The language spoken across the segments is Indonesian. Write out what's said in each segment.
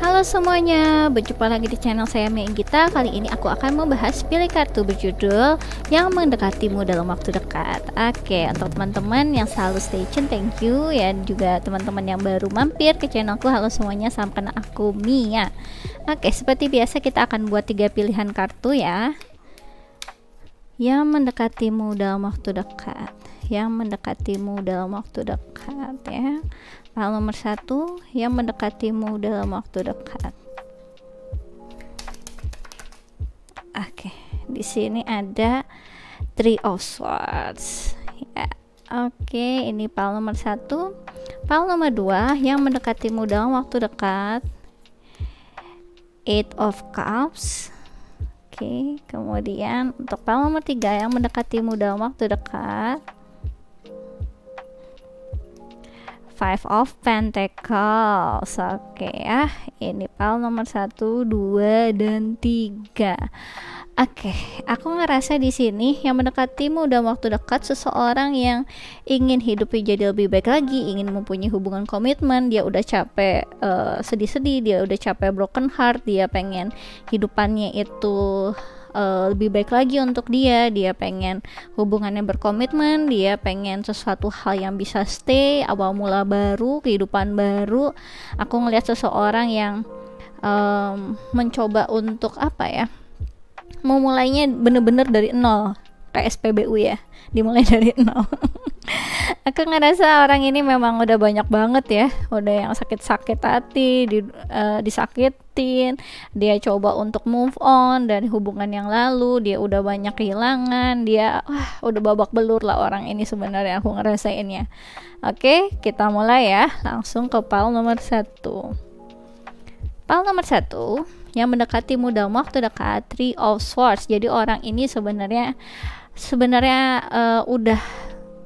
Halo semuanya, berjumpa lagi di channel saya Mei Gita. Kali ini aku akan membahas pilih kartu berjudul Yang Mendekatimu Dalam Waktu Dekat. Oke, untuk teman-teman yang selalu stay tune, thank you ya. Juga teman-teman yang baru mampir ke channelku, halo semuanya, salam kenal, aku Mia. Oke, seperti biasa kita akan buat 3 pilihan kartu ya. Yang mendekatimu dalam waktu dekat, yang mendekatimu dalam waktu dekat ya. Lalu nomor 1, yang mendekatimu dalam waktu dekat. Oke, di sini ada Three of Swords ya. Oke, ini pile nomor 1. Pile nomor 2, yang mendekatimu dalam waktu dekat, Eight of Cups. Oke, kemudian untuk pile nomor 3, yang mendekatimu dalam waktu dekat, Five of Pentacles. Oke ya, ini pile nomor 1, 2, dan 3. Oke, aku ngerasa di sini yang mendekatimu dalam waktu dekat seseorang yang ingin hidupnya jadi lebih baik lagi, ingin mempunyai hubungan komitmen. Dia udah capek sedih-sedih, dia udah capek broken heart, dia pengen hidupannya itu lebih baik lagi untuk dia pengen hubungannya berkomitmen, dia pengen sesuatu hal yang bisa stay, awal mula baru, kehidupan baru. Aku ngelihat seseorang yang mencoba untuk apa ya, memulainya bener-bener dari nol, kayak SPBU ya, dimulai dari nol. Aku ngerasa orang ini memang udah banyak banget ya, udah yang sakit-sakit hati, disakitin, dia coba untuk move on dari hubungan yang lalu, dia udah banyak kehilangan, dia udah babak belur lah orang ini sebenarnya, aku ngerasainnya. Oke, kita mulai ya, langsung ke pile nomor 1. Pile nomor 1, yang mendekatimu dalam waktu dekat, Three of Swords. Jadi orang ini sebenarnya udah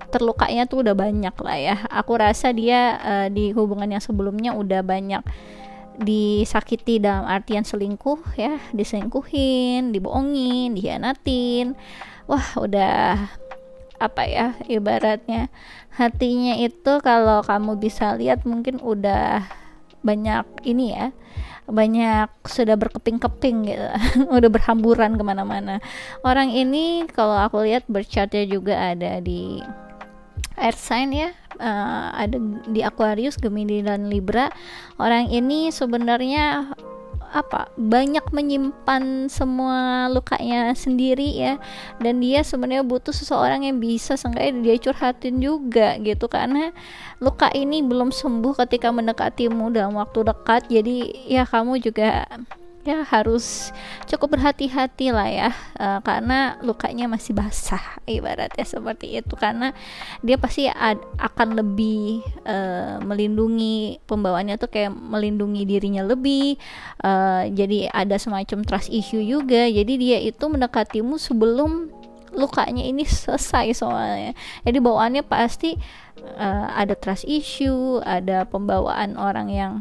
terlukanya tuh udah banyak lah ya. Aku rasa dia di hubungan yang sebelumnya udah banyak disakiti dalam artian selingkuh ya, diselingkuhin, dibohongin, dihianatin. Wah, udah apa ya, ibaratnya hatinya itu kalau kamu bisa lihat mungkin udah banyak ini ya, banyak sudah berkeping-keping gitu. Udah berhamburan kemana-mana. Orang ini kalau aku lihat berchartnya juga ada di air sign ya, ada di Aquarius, Gemini, dan Libra. Orang ini sebenarnya banyak menyimpan semua lukanya sendiri ya, dan dia sebenarnya butuh seseorang yang bisa seenggaknya dia curhatin juga gitu, karena luka ini belum sembuh ketika mendekatimu dalam waktu dekat. Jadi ya kamu juga ya harus cukup berhati-hati lah ya, karena lukanya masih basah, ibaratnya seperti itu, karena dia pasti akan lebih melindungi, pembawaannya tuh kayak melindungi dirinya lebih, jadi ada semacam trust issue juga. Jadi dia itu mendekatimu sebelum lukanya ini selesai soalnya. Jadi bawaannya pasti ada trust issue, ada pembawaan orang yang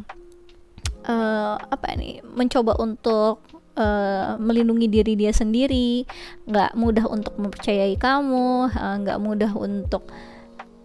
mencoba untuk melindungi diri dia sendiri, nggak mudah untuk mempercayai kamu, nggak mudah untuk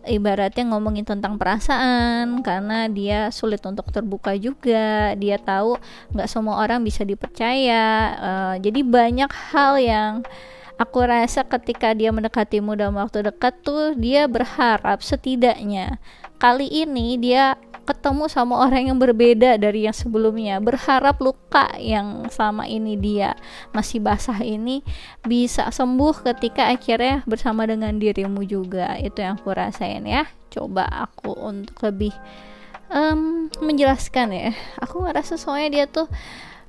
ibaratnya ngomongin tentang perasaan, karena dia sulit untuk terbuka juga. Dia tahu nggak semua orang bisa dipercaya. Jadi banyak hal yang aku rasa ketika dia mendekatimu dalam waktu dekat tuh, dia berharap setidaknya kali ini dia ketemu sama orang yang berbeda dari yang sebelumnya, berharap luka yang selama ini dia masih basah ini bisa sembuh ketika akhirnya bersama dengan dirimu juga. Itu yang aku rasain ya. Coba aku untuk lebih menjelaskan ya, aku ngerasa soalnya dia tuh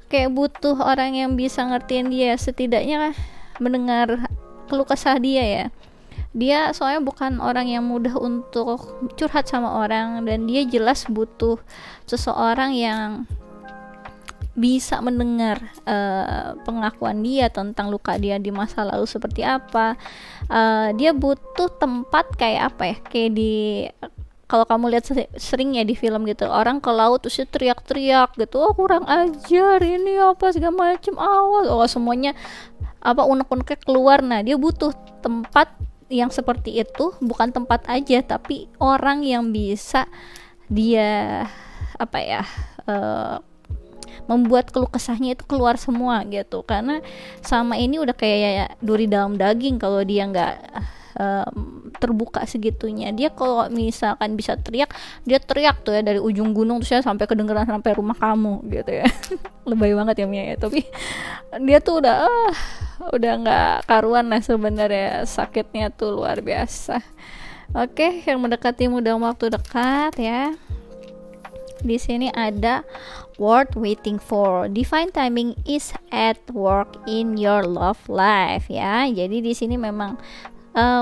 kayak butuh orang yang bisa ngertiin dia, setidaknya mendengar keluh kesah dia ya. Dia soalnya bukan orang yang mudah untuk curhat sama orang, dan dia jelas butuh seseorang yang bisa mendengar pengakuan dia tentang luka dia di masa lalu seperti apa. Dia butuh tempat kayak apa ya, kayak di, kalau kamu lihat sering ya di film gitu, orang ke laut terus teriak-teriak gitu, kurang ajar ini apa segala macam, awas, semuanya unek-uneknya keluar. Nah, dia butuh tempat yang seperti itu, bukan tempat aja tapi orang yang bisa dia membuat keluh kesahnya itu keluar semua gitu, karena sama ini udah kayak duri dalam daging kalau dia nggak terbuka segitunya. Dia kalau misalkan bisa teriak, dia teriak tuh ya dari ujung gunung terus ya sampai kedengeran sampai rumah kamu gitu ya. Lebay banget ya Mia ya, tapi dia tuh udah nggak karuan lah sebenarnya, sakitnya tuh luar biasa. Oke, yang mendekatimu dalam waktu dekat ya. Di sini ada worth waiting for. Divine timing is at work in your love life ya. Jadi di sini memang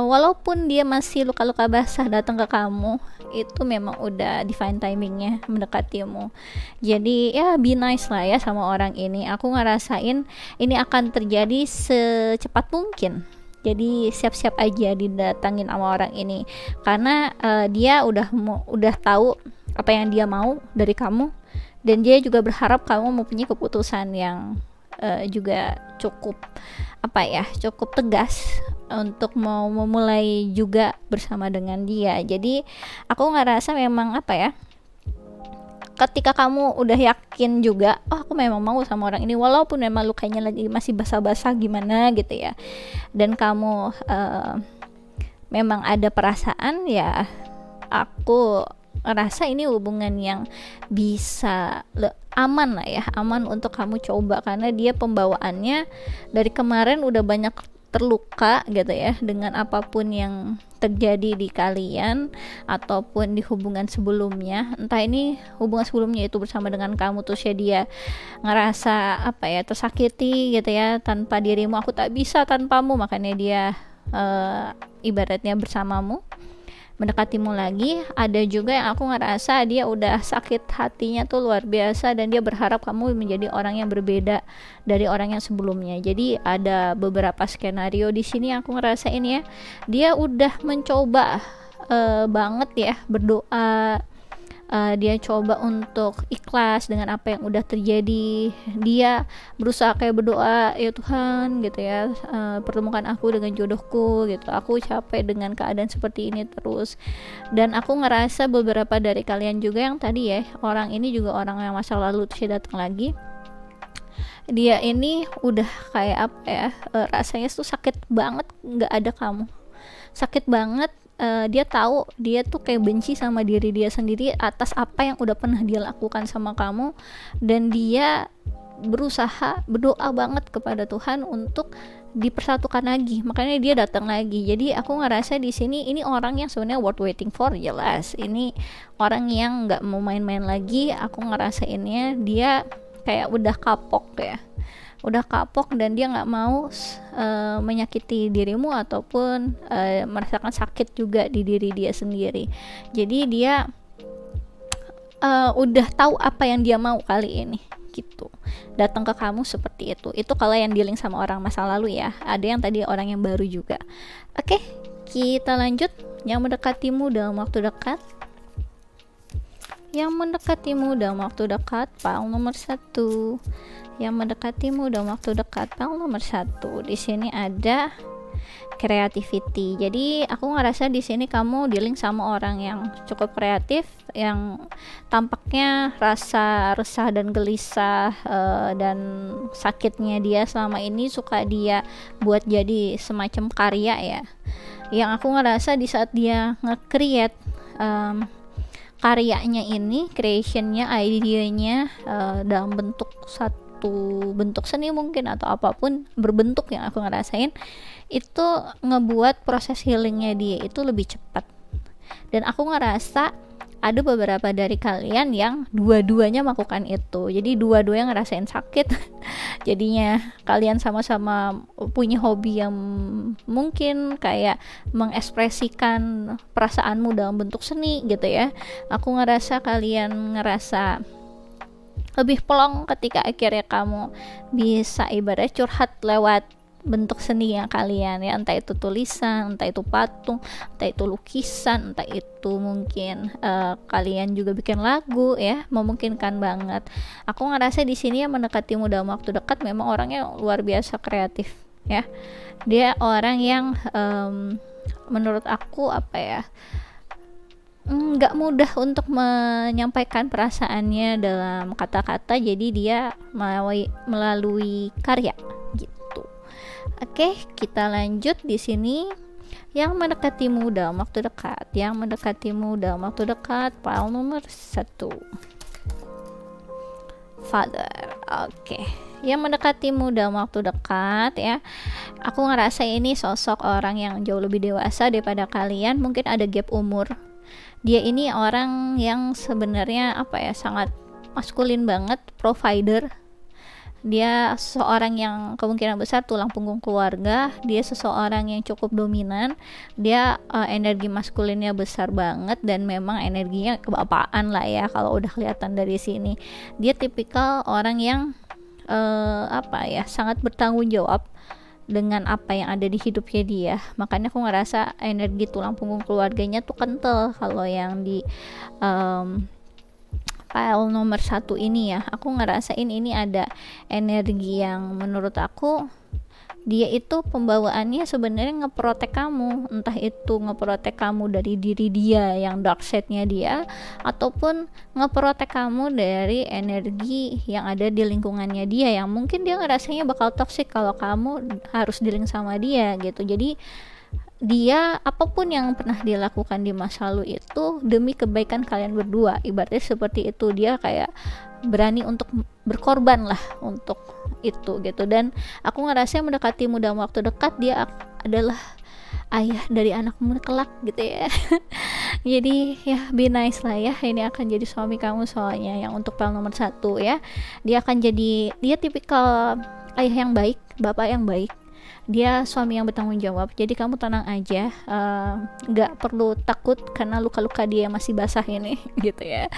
walaupun dia masih luka-luka basah datang ke kamu, itu memang udah divine timingnya mendekatimu. Jadi ya be nice lah ya sama orang ini. Aku ngerasain ini akan terjadi secepat mungkin. Jadi siap-siap aja didatangin sama orang ini, karena dia udah tahu apa yang dia mau dari kamu, dan dia juga berharap kamu mempunyai keputusan yang juga cukup cukup tegas untuk mau memulai juga bersama dengan dia. Jadi aku ngerasa memang ketika kamu udah yakin juga, aku memang mau sama orang ini walaupun memang lukanya lagi masih basah-basah gimana gitu ya, dan kamu memang ada perasaan, ya aku ngerasa ini hubungan yang bisa aman lah ya, aman untuk kamu coba, karena dia pembawaannya dari kemarin udah banyak terluka gitu ya dengan apapun yang terjadi di kalian ataupun di hubungan sebelumnya. Entah ini hubungan sebelumnya itu bersama dengan kamu, terus ya dia ngerasa tersakiti gitu ya, tanpa dirimu aku tak bisa tanpamu, makanya dia ibaratnya bersamamu, mendekatimu lagi. Ada juga yang aku ngerasa dia udah sakit hatinya tuh luar biasa, dan dia berharap kamu menjadi orang yang berbeda dari orang yang sebelumnya. Jadi ada beberapa skenario di sini aku ngerasain ya, dia udah mencoba banget ya berdoa, dia coba untuk ikhlas dengan apa yang udah terjadi. Dia berusaha kayak berdoa, ya Tuhan gitu ya, pertemukan aku dengan jodohku gitu, aku capek dengan keadaan seperti ini terus. Dan aku ngerasa beberapa dari kalian juga yang tadi ya, orang ini juga orang yang masa lalu terus datang lagi. Dia ini udah kayak rasanya tuh sakit banget nggak ada kamu, sakit banget. Dia tahu dia tuh kayak benci sama diri dia sendiri atas apa yang udah pernah dia lakukan sama kamu, dan dia berusaha berdoa banget kepada Tuhan untuk dipersatukan lagi, makanya dia datang lagi. Jadi aku ngerasa di sini ini orang yang sebenarnya worth waiting for, jelas ini orang yang nggak mau main-main lagi. Aku ngerasainnya dia kayak udah kapok dan dia nggak mau menyakiti dirimu ataupun merasakan sakit juga di diri dia sendiri. Jadi dia udah tahu apa yang dia mau kali ini gitu, datang ke kamu seperti itu kalau yang dealing sama orang masa lalu ya. Ada yang tadi orang yang baru juga. Oke, kita lanjut. Yang mendekatimu dalam waktu dekat, yang mendekatimu dalam waktu dekat, pal nomor 1. Yang mendekatimu dalam waktu dekat, pal nomor 1. Di sini ada creativity. Jadi aku ngerasa di sini kamu dealing sama orang yang cukup kreatif, yang tampaknya rasa resah dan gelisah dan sakitnya dia selama ini suka dia buat jadi semacam karya ya. Yang aku ngerasa di saat dia nge-create karyanya ini, creationnya, idenya dalam bentuk satu bentuk seni mungkin atau apapun berbentuk, yang aku ngerasain itu ngebuat proses healingnya dia itu lebih cepat. Dan aku ngerasa ada beberapa dari kalian yang dua-duanya melakukan itu, jadi dua-duanya ngerasain sakit. Jadinya kalian sama-sama punya hobi yang mungkin kayak mengekspresikan perasaanmu dalam bentuk seni gitu ya. Aku ngerasa kalian ngerasa lebih plong ketika akhirnya kamu bisa ibarat curhat lewat bentuk seni yang kalian ya, entah itu tulisan, entah itu patung, entah itu lukisan, entah itu mungkin kalian juga bikin lagu ya, memungkinkan banget. Aku ngerasa di sini yang mendekatimu dalam waktu dekat memang orangnya luar biasa kreatif ya. Dia orang yang menurut aku nggak mudah untuk menyampaikan perasaannya dalam kata-kata, jadi dia melalui karya gitu. Oke, kita lanjut di sini. Yang mendekatimu dalam waktu dekat, yang mendekatimu dalam waktu dekat, file nomor 1, Father. Oke, yang mendekatimu dalam waktu dekat ya, aku ngerasa ini sosok orang yang jauh lebih dewasa daripada kalian, mungkin ada gap umur. Dia ini orang yang sebenarnya apa ya, sangat maskulin banget, provider. Dia seseorang yang kemungkinan besar tulang punggung keluarga. Dia seseorang yang cukup dominan. Dia energi maskulinnya besar banget, dan memang energinya kebapaan lah ya kalau udah kelihatan dari sini. Dia tipikal orang yang apa ya, sangat bertanggung jawab dengan apa yang ada di hidupnya dia. Makanya aku ngerasa energi tulang punggung keluarganya tuh kental kalau yang di file nomor 1 ini ya. Aku ngerasain ini ada energi yang menurut aku dia itu pembawaannya sebenarnya ngeprotek kamu, entah itu ngeprotek kamu dari diri dia yang dark side-nya dia, ataupun ngeprotek kamu dari energi yang ada di lingkungannya dia yang mungkin dia ngerasanya bakal toksik kalau kamu harus dealing sama dia gitu. Jadi dia apapun yang pernah dia lakukan di masa lalu itu demi kebaikan kalian berdua, ibaratnya seperti itu. Dia kayak berani untuk berkorban lah untuk itu gitu. Dan aku ngerasa mendekatimu dalam waktu dekat, dia adalah ayah dari anakmu kelak gitu ya. Jadi ya be nice lah ya, ini akan jadi suami kamu soalnya yang untuk file nomor 1 ya. Dia akan jadi, dia tipikal ayah yang baik, bapak yang baik, dia suami yang bertanggung jawab. Jadi kamu tenang aja, nggak perlu takut karena luka-luka dia masih basah ini gitu ya.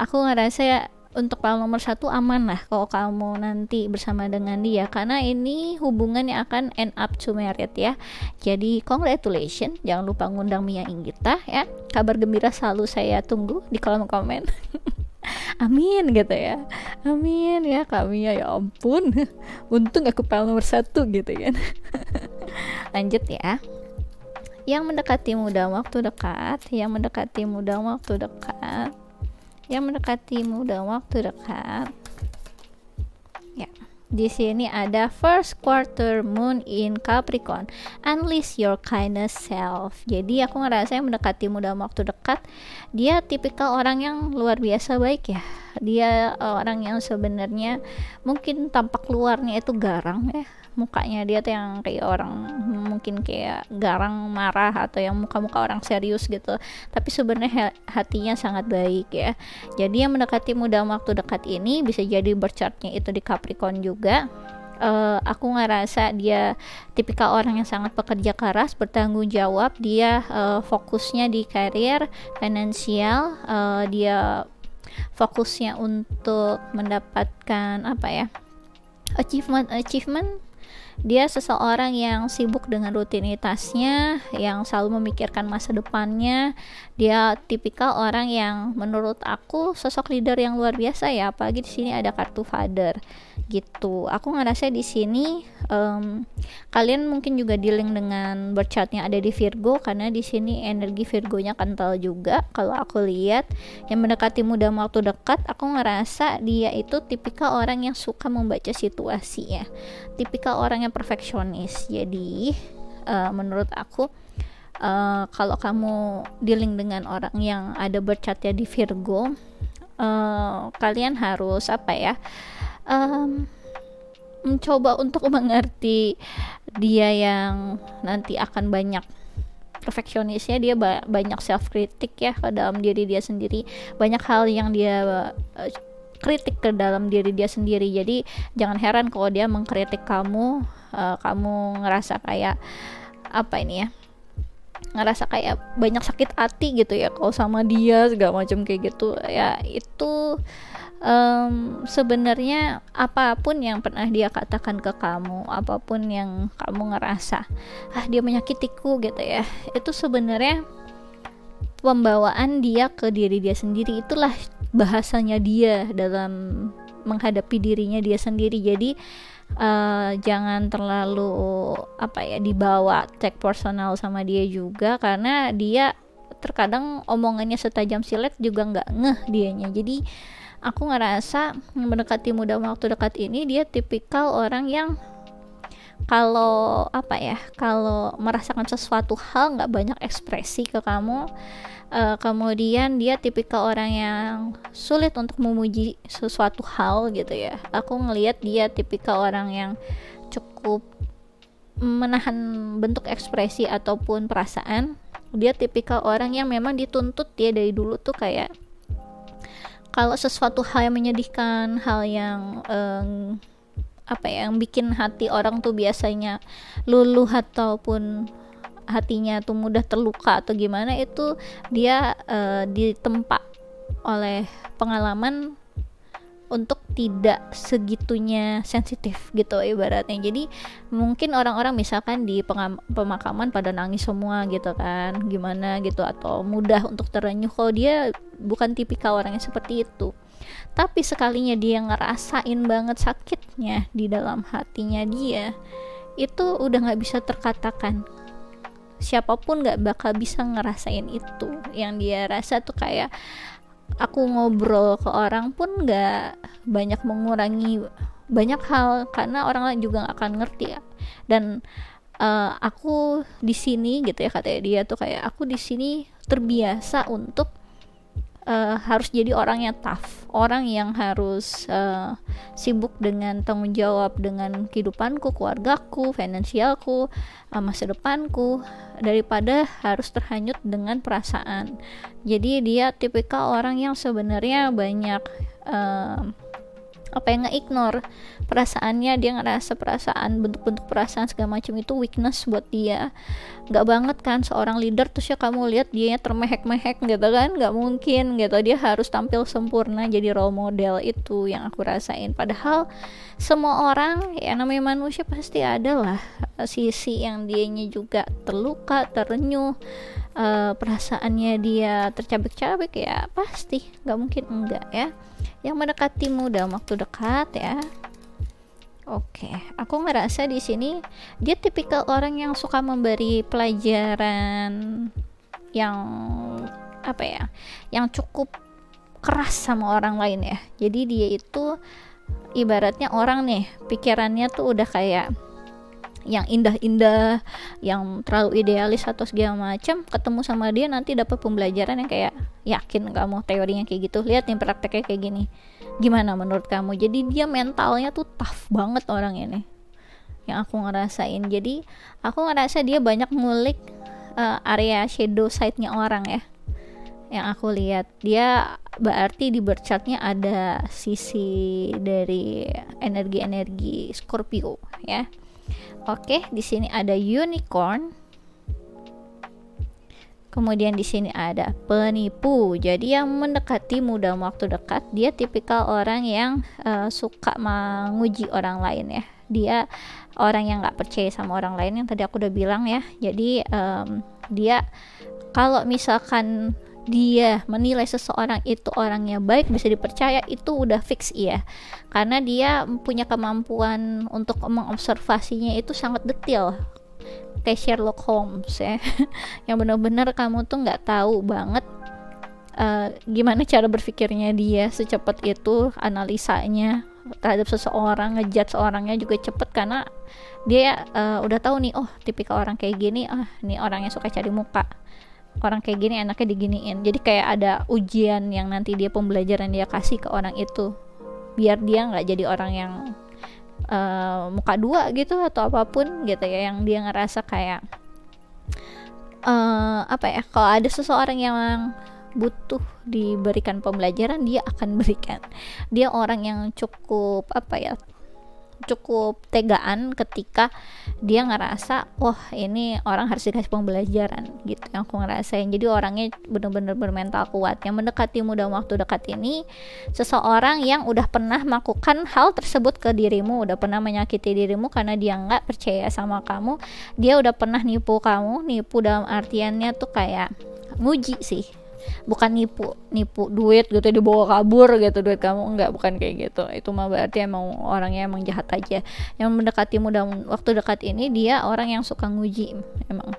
Aku ngerasa untuk file nomor 1 aman lah kalau kamu nanti bersama dengan dia, karena ini hubungan yang akan end up to married ya. Jadi congratulations, jangan lupa ngundang Mia Inggita ya. Kabar gembira selalu saya tunggu di kolom komen. Amin gitu ya, amin ya kami ya ampun, untung aku file nomor 1 gitu kan. Lanjut ya. Yang mendekatimu dalam waktu dekat, yang mendekatimu dalam waktu dekat, yang mendekatimu dalam waktu dekat ya. Di sini ada first quarter moon in Capricorn, unleash your kindness self. Jadi aku ngerasa yang mendekatimu dalam waktu dekat, dia tipikal orang yang luar biasa baik ya. Dia orang yang sebenarnya mungkin tampak luarnya itu garang ya, mukanya dia tuh yang kayak orang mungkin kayak garang marah atau yang muka-muka orang serius gitu, tapi sebenarnya hatinya sangat baik ya. Jadi yang mendekatimu dalam waktu dekat ini bisa jadi berchartnya itu di Capricorn juga. Aku ngerasa dia tipikal orang yang sangat pekerja keras, bertanggung jawab. Dia fokusnya di karir, finansial, dia fokusnya untuk mendapatkan apa ya, achievement. Dia seseorang yang sibuk dengan rutinitasnya, yang selalu memikirkan masa depannya. Dia tipikal orang yang menurut aku sosok leader yang luar biasa ya, apalagi di sini ada kartu father gitu. Aku ngerasa di sini kalian mungkin juga dealing dengan berchartnya ada di Virgo, karena di sini energi Virgonya kental juga. Kalau aku lihat yang mendekatimu dalam waktu dekat, aku ngerasa dia itu tipikal orang yang suka membaca situasi ya, tipikal orang yang perfeksionis. Jadi menurut aku kalau kamu dealing dengan orang yang ada berchartnya di Virgo, kalian harus apa ya, mencoba untuk mengerti dia yang nanti akan banyak perfeksionisnya. Dia banyak self kritik ya ke dalam diri dia sendiri, banyak hal yang dia kritik ke dalam diri dia sendiri. Jadi jangan heran kalau dia mengkritik kamu, kamu ngerasa kayak apa ini ya, ngerasa kayak banyak sakit hati gitu ya kalau sama dia segala macam kayak gitu ya. Itu sebenarnya apapun yang pernah dia katakan ke kamu, apapun yang kamu ngerasa dia menyakitiku gitu ya, itu sebenarnya pembawaan dia ke diri dia sendiri. Itulah bahasanya dia dalam menghadapi dirinya dia sendiri. Jadi jangan terlalu apa ya, dibawa take personal sama dia juga, karena dia terkadang omongannya setajam silet juga nggak ngeh dianya. Jadi aku ngerasa mendekati muda waktu dekat ini dia tipikal orang yang kalau kalau merasakan sesuatu hal nggak banyak ekspresi ke kamu. Kemudian dia tipikal orang yang sulit untuk memuji sesuatu hal gitu ya. Aku ngelihat dia tipikal orang yang cukup menahan bentuk ekspresi ataupun perasaan. Dia tipikal orang yang memang dituntut dia dari dulu tuh kayak kalau sesuatu hal yang menyedihkan, hal yang yang bikin hati orang tuh biasanya luluh ataupun hatinya tuh mudah terluka atau gimana, itu dia ditempa oleh pengalaman untuk tidak segitunya sensitif gitu ibaratnya. Jadi mungkin orang-orang misalkan di pemakaman pada nangis semua gitu kan, gimana gitu, atau mudah untuk terenyuh. Kalau dia bukan tipikal orang yang seperti itu, tapi sekalinya dia ngerasain banget sakitnya di dalam hatinya dia, itu udah gak bisa terkatakan. Siapapun gak bakal bisa ngerasain itu. Yang dia rasa tuh kayak aku ngobrol ke orang pun gak banyak mengurangi banyak hal, karena orang lain juga gak akan ngerti ya. Dan aku di sini gitu ya, katanya dia tuh kayak aku di sini terbiasa untuk harus jadi orang yang tough, orang yang harus sibuk dengan tanggung jawab dengan kehidupanku, keluargaku, finansialku, masa depanku, daripada harus terhanyut dengan perasaan. Jadi dia tipikal orang yang sebenarnya banyak nge-ignore perasaannya. Dia ngerasa perasaan, bentuk-bentuk perasaan segala macam itu weakness buat dia. Gak banget kan seorang leader terus ya kamu lihat dia termehek-mehek gitu kan, gak mungkin gitu. Dia harus tampil sempurna jadi role model. Itu yang aku rasain. Padahal semua orang ya namanya manusia pasti ada lah sisi yang dianya juga terluka, terenyuh, perasaannya dia tercabik-cabik, ya pasti gak mungkin enggak ya. Yang mendekatimu dalam waktu dekat ya. Oke, aku ngerasa di sini dia tipikal orang yang suka memberi pelajaran yang yang cukup keras sama orang lain ya. Jadi dia itu ibaratnya orang nih, pikirannya tuh udah kayak yang indah-indah, yang terlalu idealis atau segala macam, ketemu sama dia nanti dapat pembelajaran yang kayak yakin kamu teorinya kayak gitu, lihat nih prakteknya kayak gini, gimana menurut kamu. Jadi dia mentalnya tuh tough banget orang ini yang aku ngerasain. Jadi aku ngerasa dia banyak ngulik area shadow side-nya orang ya. Yang aku lihat dia berarti di birth chart-nya ada sisi dari energi-energi Scorpio ya. Oke, di sini ada unicorn. Kemudian di sini ada penipu. Jadi yang mendekatimu dalam waktu dekat, dia tipikal orang yang suka menguji orang lain ya. Dia orang yang nggak percaya sama orang lain yang tadi aku udah bilang ya. Jadi dia kalau misalkan dia menilai seseorang itu orangnya baik, bisa dipercaya, itu udah fix iya, karena dia punya kemampuan untuk mengobservasinya itu sangat detail, kayak Sherlock Holmes ya. Yang benar-benar kamu tuh nggak tahu banget gimana cara berpikirnya dia secepat itu, analisanya terhadap seseorang, ngejudge seorangnya juga cepet, karena dia udah tahu nih, oh tipikal orang kayak gini, nih orangnya suka cari muka, orang kayak gini enaknya diginiin. Jadi kayak ada ujian yang nanti dia, pembelajaran dia kasih ke orang itu, biar dia nggak jadi orang yang muka dua gitu atau apapun gitu ya. Yang dia ngerasa kayak kalau ada seseorang yang butuh diberikan pembelajaran, dia akan berikan. Dia orang yang cukup cukup tegaan ketika dia ngerasa wah ini orang harus dikasih pembelajaran gitu, yang aku ngerasain. Jadi orangnya benar-benar bermental kuat. Yang mendekatimu dalam waktu dekat ini seseorang yang udah pernah melakukan hal tersebut ke dirimu, udah pernah menyakiti dirimu karena dia nggak percaya sama kamu. Dia udah pernah nipu kamu, nipu dalam artiannya tuh kayak nguji sih, bukan nipu duit gitu, dibawa kabur gitu duit kamu, enggak, bukan kayak gitu. Itu mah berarti emang orangnya emang jahat aja. Yang mendekatimu dalam waktu dekat ini dia orang yang suka nguji emang.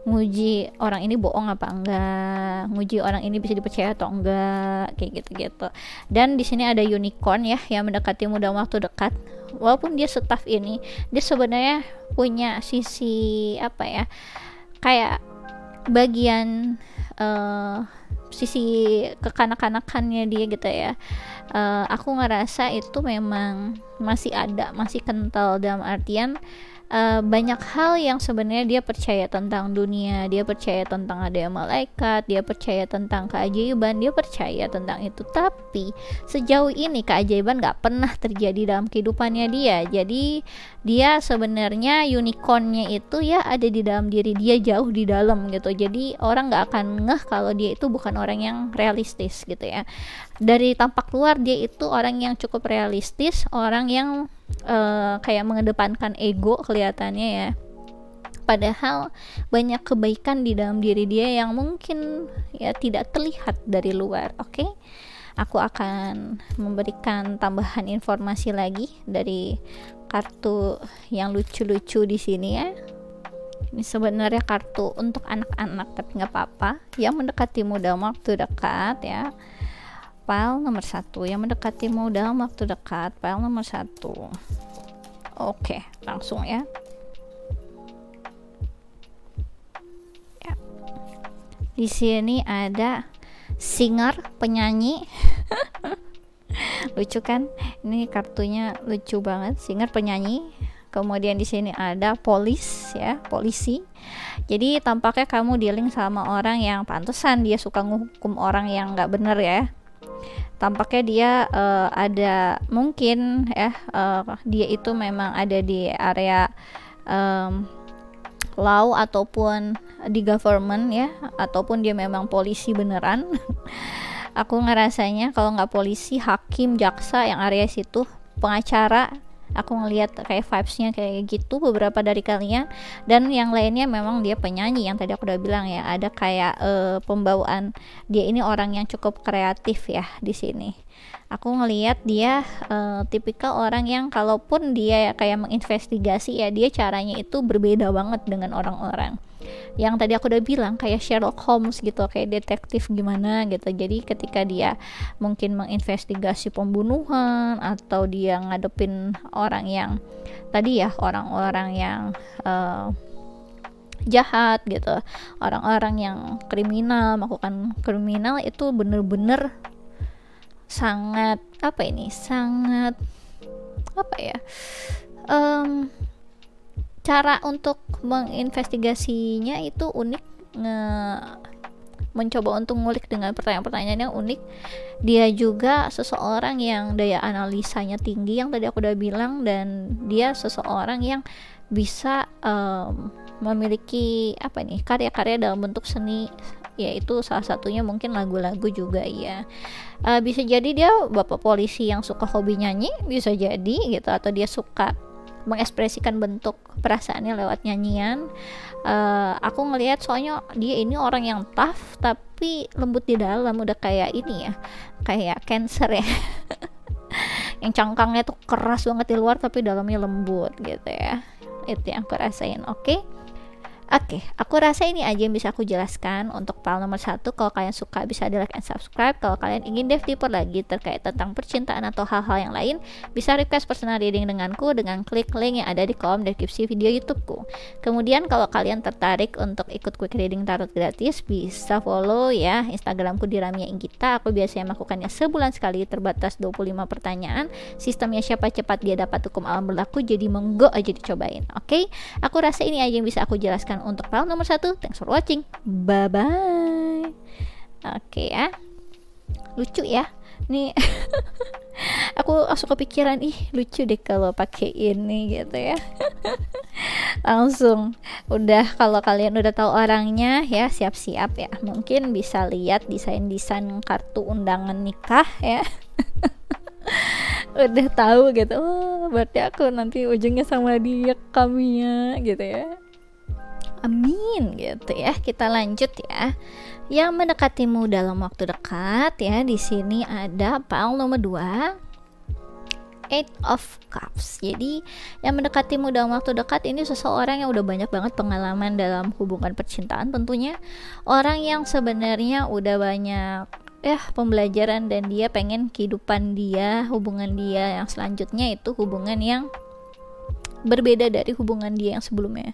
nguji orang ini bohong apa enggak, nguji orang ini bisa dipercaya atau enggak, kayak gitu-gitu. Dan di sini ada unicorn ya yang mendekatimu dalam waktu dekat. Walaupun dia staff ini, dia sebenarnya punya sisi apa ya, kayak bagian sisi kekanak-kanakannya dia gitu ya. Aku ngerasa itu memang masih ada, masih kental, dalam artian banyak hal yang sebenarnya dia percaya tentang dunia, dia percaya tentang ada malaikat, dia percaya tentang keajaiban, dia percaya tentang itu. Tapi sejauh ini keajaiban gak pernah terjadi dalam kehidupannya dia. Jadi dia sebenarnya unicornnya itu ya ada di dalam diri dia, jauh di dalam gitu. Jadi orang gak akan ngeh kalau dia itu bukan orang yang realistis gitu ya. Dari tampak luar dia itu orang yang cukup realistis, orang yang kayak mengedepankan ego kelihatannya ya, padahal banyak kebaikan di dalam diri dia yang mungkin ya tidak terlihat dari luar. Oke, aku akan memberikan tambahan informasi lagi dari kartu yang lucu-lucu di sini ya. Ini sebenarnya kartu untuk anak-anak tapi nggak apa-apa, yang mendekatimu dalam waktu dekat ya. Pile nomor 1 yang mendekatimu dalam waktu dekat, pile nomor 1. Oke, langsung ya. Di sini ada singer, penyanyi. Lucu kan? Ini kartunya lucu banget, singer, penyanyi. Kemudian di sini ada polisi. Jadi tampaknya kamu dealing sama orang yang pantesan dia suka ngukum orang yang nggak bener ya. Tampaknya dia ada mungkin ya dia itu memang ada di area law ataupun di government ya, ataupun dia memang polisi beneran. Aku ngerasanya kalau nggak polisi, hakim, jaksa yang area situ, pengacara. Aku ngelihat kayak vibesnya kayak gitu beberapa dari kalian. Dan yang lainnya memang dia penyanyi yang tadi aku udah bilang ya, ada kayak pembawaan dia ini orang yang cukup kreatif ya di sini. Aku ngelihat dia tipikal orang yang kalaupun dia kayak menginvestigasi ya, dia caranya itu berbeda banget dengan orang-orang. Yang tadi aku udah bilang kayak Sherlock Holmes gitu, kayak detektif gimana gitu. Jadi ketika dia mungkin menginvestigasi pembunuhan atau dia ngadepin orang yang tadi ya, orang-orang yang jahat gitu, orang-orang yang kriminal, melakukan kriminal, itu bener-bener sangat sangat cara untuk menginvestigasinya itu unik, mencoba untuk ngulik dengan pertanyaan-pertanyaan yang unik. Dia juga seseorang yang daya analisanya tinggi yang tadi aku udah bilang, dan dia seseorang yang bisa memiliki karya-karya dalam bentuk seni, yaitu salah satunya mungkin lagu-lagu juga ya. Bisa jadi dia bapak polisi yang suka hobi nyanyi, bisa jadi gitu, atau dia suka mengekspresikan bentuk perasaannya lewat nyanyian. Aku ngelihat soalnya dia ini orang yang tough tapi lembut di dalam, udah kayak ini ya, kayak Cancer ya. Yang cangkangnya tuh keras banget di luar tapi dalamnya lembut gitu ya. Itu yang aku rasain. Oke, aku rasa ini aja yang bisa aku jelaskan untuk pile nomor 1. Kalau kalian suka bisa di like and subscribe. Kalau kalian ingin dive deeper lagi terkait tentang percintaan atau hal-hal yang lain, bisa request personal reading denganku dengan klik link yang ada di kolom deskripsi video YouTubeku. Kemudian kalau kalian tertarik untuk ikut quick reading tarot gratis, bisa follow ya Instagramku di Ramia Inggita. Aku biasanya melakukannya sebulan sekali, terbatas 25 pertanyaan. Sistemnya siapa cepat dia dapat hukum alam berlaku, jadi monggo aja dicobain. Oke, aku rasa ini aja yang bisa aku jelaskan untuk file nomor 1. Thanks for watching. Bye bye. Oke ya. Lucu ya. Nih aku langsung kepikiran, lucu deh kalau pakai ini gitu ya. Langsung udah, kalau kalian udah tahu orangnya ya, siap-siap ya. Mungkin bisa lihat desain-desain kartu undangan nikah ya. Udah tahu gitu. Berarti aku nanti ujungnya sama dia kaminya gitu ya. Amin gitu ya. Kita lanjut ya. Yang mendekatimu dalam waktu dekat ya. Di sini ada pile nomor 2, Eight of Cup. loves. Jadi yang mendekatimu dalam waktu dekat ini seseorang yang udah banyak banget pengalaman dalam hubungan percintaan, tentunya orang yang sebenarnya udah banyak pembelajaran, dan dia pengen kehidupan dia, hubungan dia yang selanjutnya itu hubungan yang berbeda dari hubungan dia yang sebelumnya.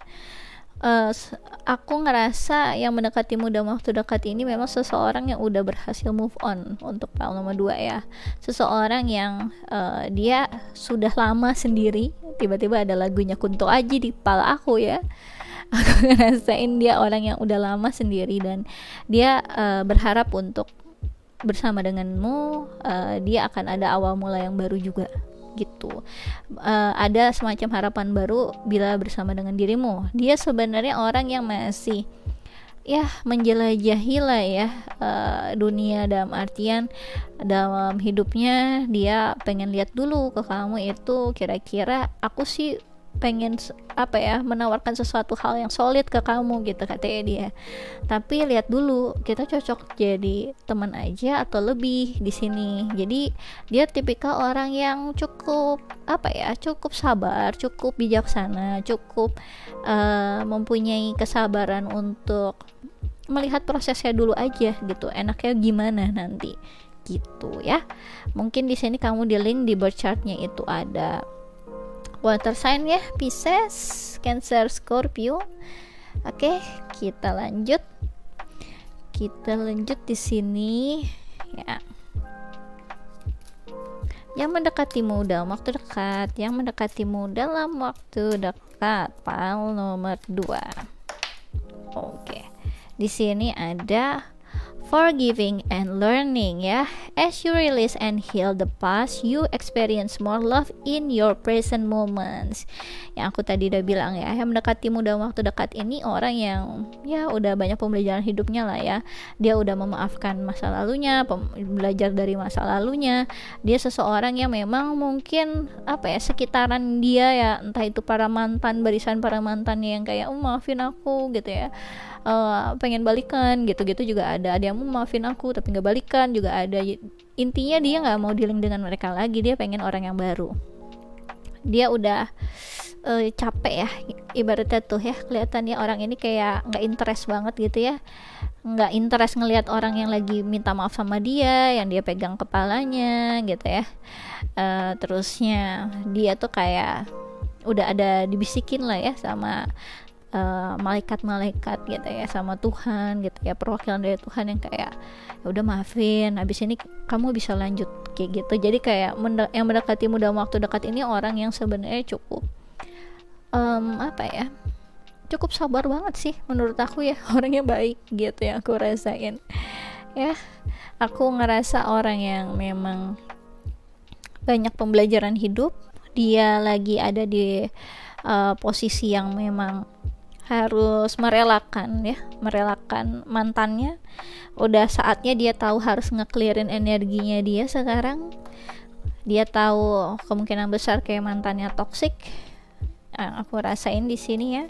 Aku ngerasa yang mendekatimu dalam waktu dekat ini memang seseorang yang udah berhasil move on untuk pile nomor 2 ya. Seseorang yang dia sudah lama sendiri, tiba-tiba ada lagunya Kunto Aji di kepala aku ya. Aku ngerasain dia orang yang udah lama sendiri, dan dia berharap untuk bersama denganmu, dia akan ada awal mula yang baru juga gitu. Ada semacam harapan baru bila bersama dengan dirimu. Dia sebenarnya orang yang masih menjelajahi lah ya dunia, dalam artian dalam hidupnya dia pengen lihat dulu ke kamu itu kira-kira aku sih pengen menawarkan sesuatu hal yang solid ke kamu gitu katanya dia. Tapi lihat dulu kita cocok jadi teman aja atau lebih di sini. Jadi dia tipikal orang yang cukup cukup sabar, cukup bijaksana, cukup mempunyai kesabaran untuk melihat prosesnya dulu aja gitu. Enaknya gimana nanti gitu ya. Mungkin di sini kamu di link di birth chartnya itu ada water sign ya, Pisces, Cancer, Scorpio. Oke, kita lanjut di sini ya. Yang mendekatimu dalam waktu dekat, pile nomor 2. Oke. Di sini ada forgiving and learning ya. As you release and heal the past, you experience more love in your present moments. Yang aku tadi udah bilang ya, yang mendekatimu dalam waktu dekat ini orang yang udah banyak pembelajaran hidupnya lah ya. Dia udah memaafkan masa lalunya, belajar dari masa lalunya. Dia seseorang yang memang mungkin sekitaran dia ya, entah itu barisan para mantan yang kayak maafin aku gitu ya. Pengen balikan gitu-gitu juga ada yang mau maafin aku tapi nggak balikan juga ada. Intinya dia nggak mau dealing dengan mereka lagi, dia pengen orang yang baru. Dia udah capek ya ibaratnya tuh ya, kelihatannya orang ini kayak nggak interest banget gitu ya, nggak interest ngelihat orang yang lagi minta maaf sama dia, yang dia pegang kepalanya gitu ya. Terusnya dia tuh kayak udah ada dibisikin lah ya sama malaikat-malaikat gitu ya, sama Tuhan gitu ya, perwakilan dari Tuhan yang kayak ya udah maafin, habis ini kamu bisa lanjut kayak gitu. Jadi kayak yang mendekatimu dalam waktu dekat ini orang yang sebenarnya cukup cukup sabar banget sih menurut aku ya, orangnya baik gitu yang aku rasain ya. Aku ngerasa orang yang memang banyak pembelajaran hidup, dia lagi ada di posisi yang memang harus merelakan mantannya. Udah saatnya dia tahu harus ngeclearin energinya dia sekarang. Dia tahu kemungkinan besar kayak mantannya toxic. Aku rasain di sini ya.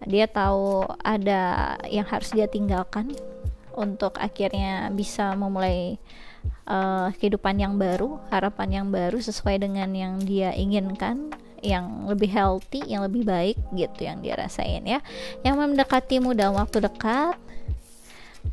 Dia tahu ada yang harus dia tinggalkan untuk akhirnya bisa memulai kehidupan yang baru, harapan yang baru sesuai dengan yang dia inginkan, yang lebih healthy, yang lebih baik gitu yang dia rasain ya. Yang mendekatimu dalam waktu dekat,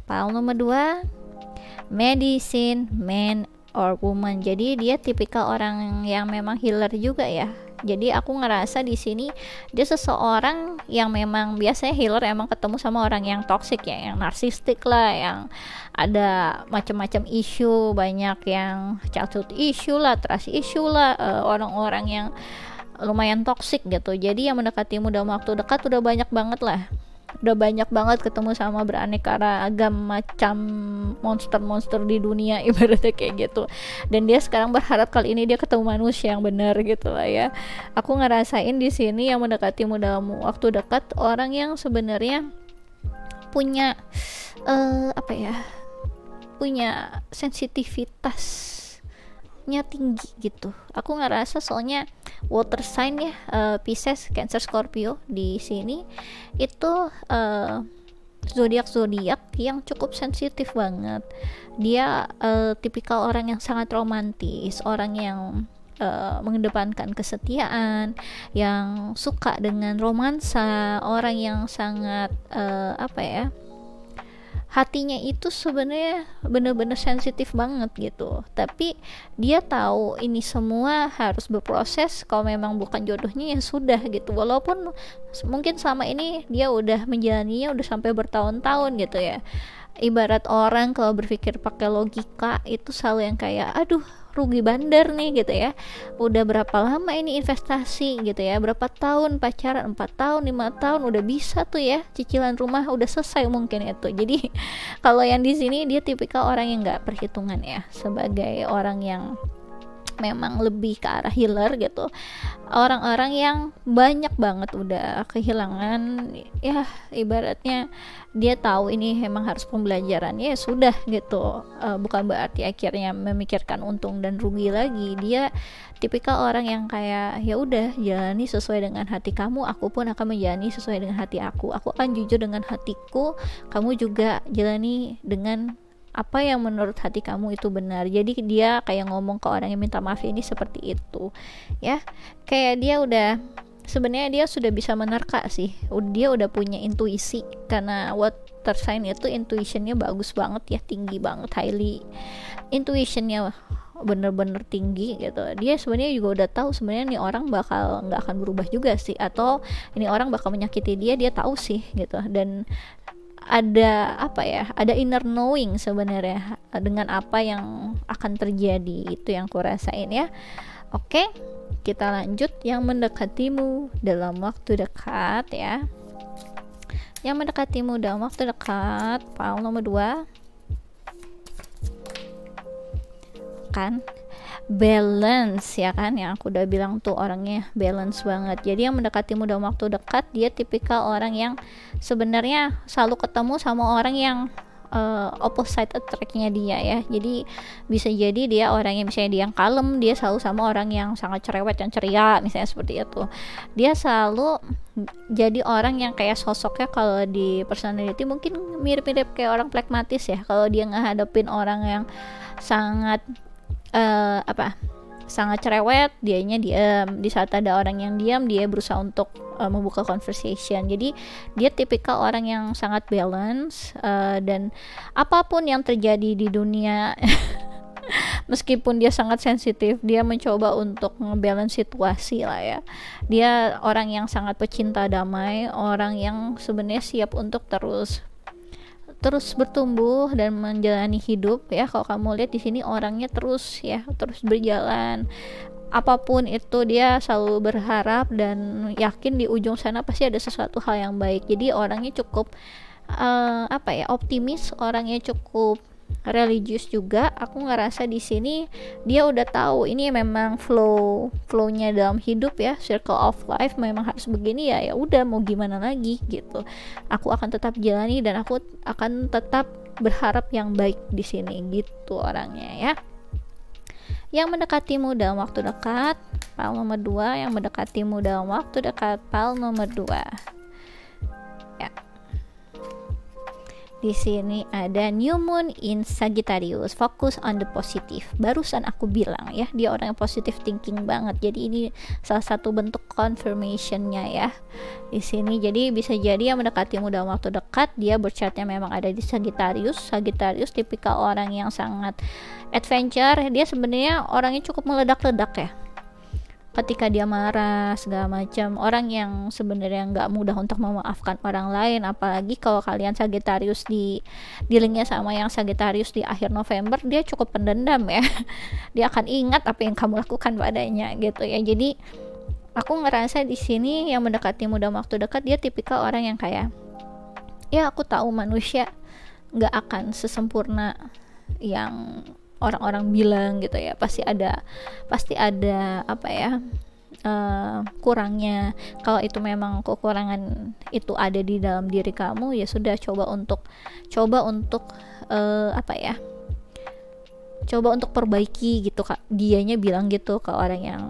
pile nomor 2, medicine, man or woman. Jadi dia tipikal orang yang memang healer juga ya. Jadi aku ngerasa di sini dia seseorang yang memang biasanya healer emang ketemu sama orang yang toxic ya, yang narsistik lah, yang ada macam-macam isu, banyak yang childhood issue lah, trust issue lah, orang-orang yang lumayan toksik gitu. Jadi yang mendekatimu dalam waktu dekat udah banyak banget ketemu sama beraneka ragam macam monster-monster di dunia ibaratnya kayak gitu. Dan dia sekarang berharap kali ini dia ketemu manusia yang benar gitu lah ya. Aku ngerasain di sini yang mendekatimu dalam waktu dekat orang yang sebenarnya punya punya sensitivitasnya tinggi gitu. Aku ngerasa soalnya water sign ya, Pisces, Cancer, Scorpio di sini itu zodiak yang cukup sensitif banget. Dia tipikal orang yang sangat romantis, orang yang mengedepankan kesetiaan, yang suka dengan romansa, orang yang sangat hatinya itu sebenarnya bener-bener sensitif banget gitu, tapi dia tahu ini semua harus berproses. Kalau memang bukan jodohnya ya sudah gitu, walaupun mungkin selama ini dia udah menjalaninya udah sampai bertahun-tahun gitu ya. Ibarat orang kalau berpikir pakai logika itu selalu yang kayak aduh rugi bandar nih gitu ya, udah berapa lama ini investasi gitu ya, berapa tahun pacaran, 4 tahun 5 tahun udah bisa tuh ya, cicilan rumah udah selesai mungkin itu. Jadi kalau yang di sini dia tipikal orang yang nggak perhitungan ya, sebagai orang yang memang lebih ke arah healer gitu, orang-orang yang banyak banget udah kehilangan ya, ibaratnya dia tahu ini memang harus pembelajarannya ya sudah gitu. Bukan berarti akhirnya memikirkan untung dan rugi lagi. Dia tipikal orang yang kayak ya udah jalani sesuai dengan hati kamu, aku pun akan menjalani sesuai dengan hati aku akan jujur dengan hatiku, kamu juga jalani dengan apa yang menurut hati kamu itu benar. Jadi dia kayak ngomong ke orang yang minta maaf ini seperti itu ya, kayak dia udah sebenarnya dia sudah bisa menerka sih, dia udah punya intuisi, karena water sign itu intuitionnya bagus banget ya, tinggi banget, highly intuitionnya bener-bener tinggi gitu. Dia sebenarnya juga udah tahu sebenarnya nih orang bakal nggak akan berubah juga sih, atau ini orang bakal menyakiti dia tahu sih gitu. Dan ada ada inner knowing sebenarnya dengan apa yang akan terjadi, itu yang ku rasain ya. Oke, kita lanjut yang mendekatimu dalam waktu dekat ya. Yang mendekatimu dalam waktu dekat, pile nomor 2 kan balance ya kan, yang aku udah bilang tuh orangnya balance banget. Jadi yang mendekatimu dalam waktu dekat, dia tipikal orang yang sebenarnya selalu ketemu sama orang yang opposite attract-nya dia ya. Jadi bisa jadi dia orang yang misalnya dia yang kalem, dia selalu sama orang yang sangat cerewet, yang ceria misalnya seperti itu. Dia selalu jadi orang yang kayak sosoknya kalau di personality mungkin mirip-mirip kayak orang pragmatis ya. Kalau dia ngehadapin orang yang sangat sangat cerewet, dianya diam. Di saat ada orang yang diam, dia berusaha untuk membuka conversation. Jadi dia tipikal orang yang sangat balance, dan apapun yang terjadi di dunia meskipun dia sangat sensitif, dia mencoba untuk ngebalance situasi lah ya. Dia orang yang sangat pecinta damai, orang yang sebenarnya siap untuk terus bertumbuh dan menjalani hidup ya. Kalau kamu lihat di sini orangnya terus berjalan, apapun itu dia selalu berharap dan yakin di ujung sana pasti ada sesuatu hal yang baik. Jadi orangnya cukup optimis, orangnya cukup religius juga. Aku ngerasa di sini dia udah tahu ini memang flownya dalam hidup ya, circle of life memang harus begini ya. Ya udah mau gimana lagi gitu. Aku akan tetap jalani dan aku akan tetap berharap yang baik di sini gitu orangnya ya. Yang mendekatimu dalam waktu dekat, pile nomor 2. Yang mendekatimu dalam waktu dekat, pile nomor 2 ya. Di sini ada new moon in Sagittarius, fokus on the positive. Barusan aku bilang ya, dia orang yang positive thinking banget. Jadi ini salah satu bentuk confirmationnya ya di sini. Jadi bisa jadi yang mendekatimu dalam waktu dekat, dia berchartnya memang ada di Sagittarius. Sagittarius tipikal orang yang sangat adventure. Dia sebenarnya orangnya cukup meledak-ledak ya ketika dia marah segala macam, orang yang sebenarnya nggak mudah untuk memaafkan orang lain. Apalagi kalau kalian Sagittarius di dealingnya sama yang Sagittarius di akhir November, dia cukup pendendam ya. Dia akan ingat apa yang kamu lakukan padanya gitu ya. Jadi aku ngerasa di sini yang mendekatimu dalam waktu dekat, dia tipikal orang yang kayak ya aku tahu manusia nggak akan sesempurna yang orang-orang bilang gitu ya, pasti ada kurangnya. Kalau itu memang kekurangan itu ada di dalam diri kamu, ya sudah coba untuk coba untuk perbaiki gitu Kak. Dianya bilang gitu ke orang yang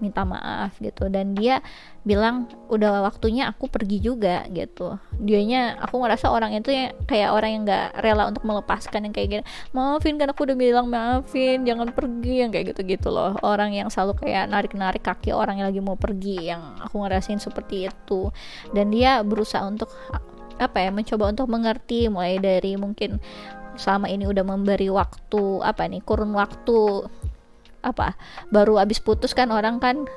minta maaf gitu, dan dia bilang udah waktunya aku pergi juga gitu. Dianya, aku ngerasa orang itu ya kayak orang yang nggak rela untuk melepaskan, yang kayak gini, maafin kan aku udah bilang maafin, jangan pergi, yang kayak gitu-gitu loh. Orang yang selalu kayak narik-narik kaki orang yang lagi mau pergi, yang aku ngerasain seperti itu. Dan dia berusaha untuk apa ya, mencoba untuk mengerti, mulai dari mungkin selama ini udah memberi waktu apa nih, kurun waktu apa, baru abis putus kan orang kan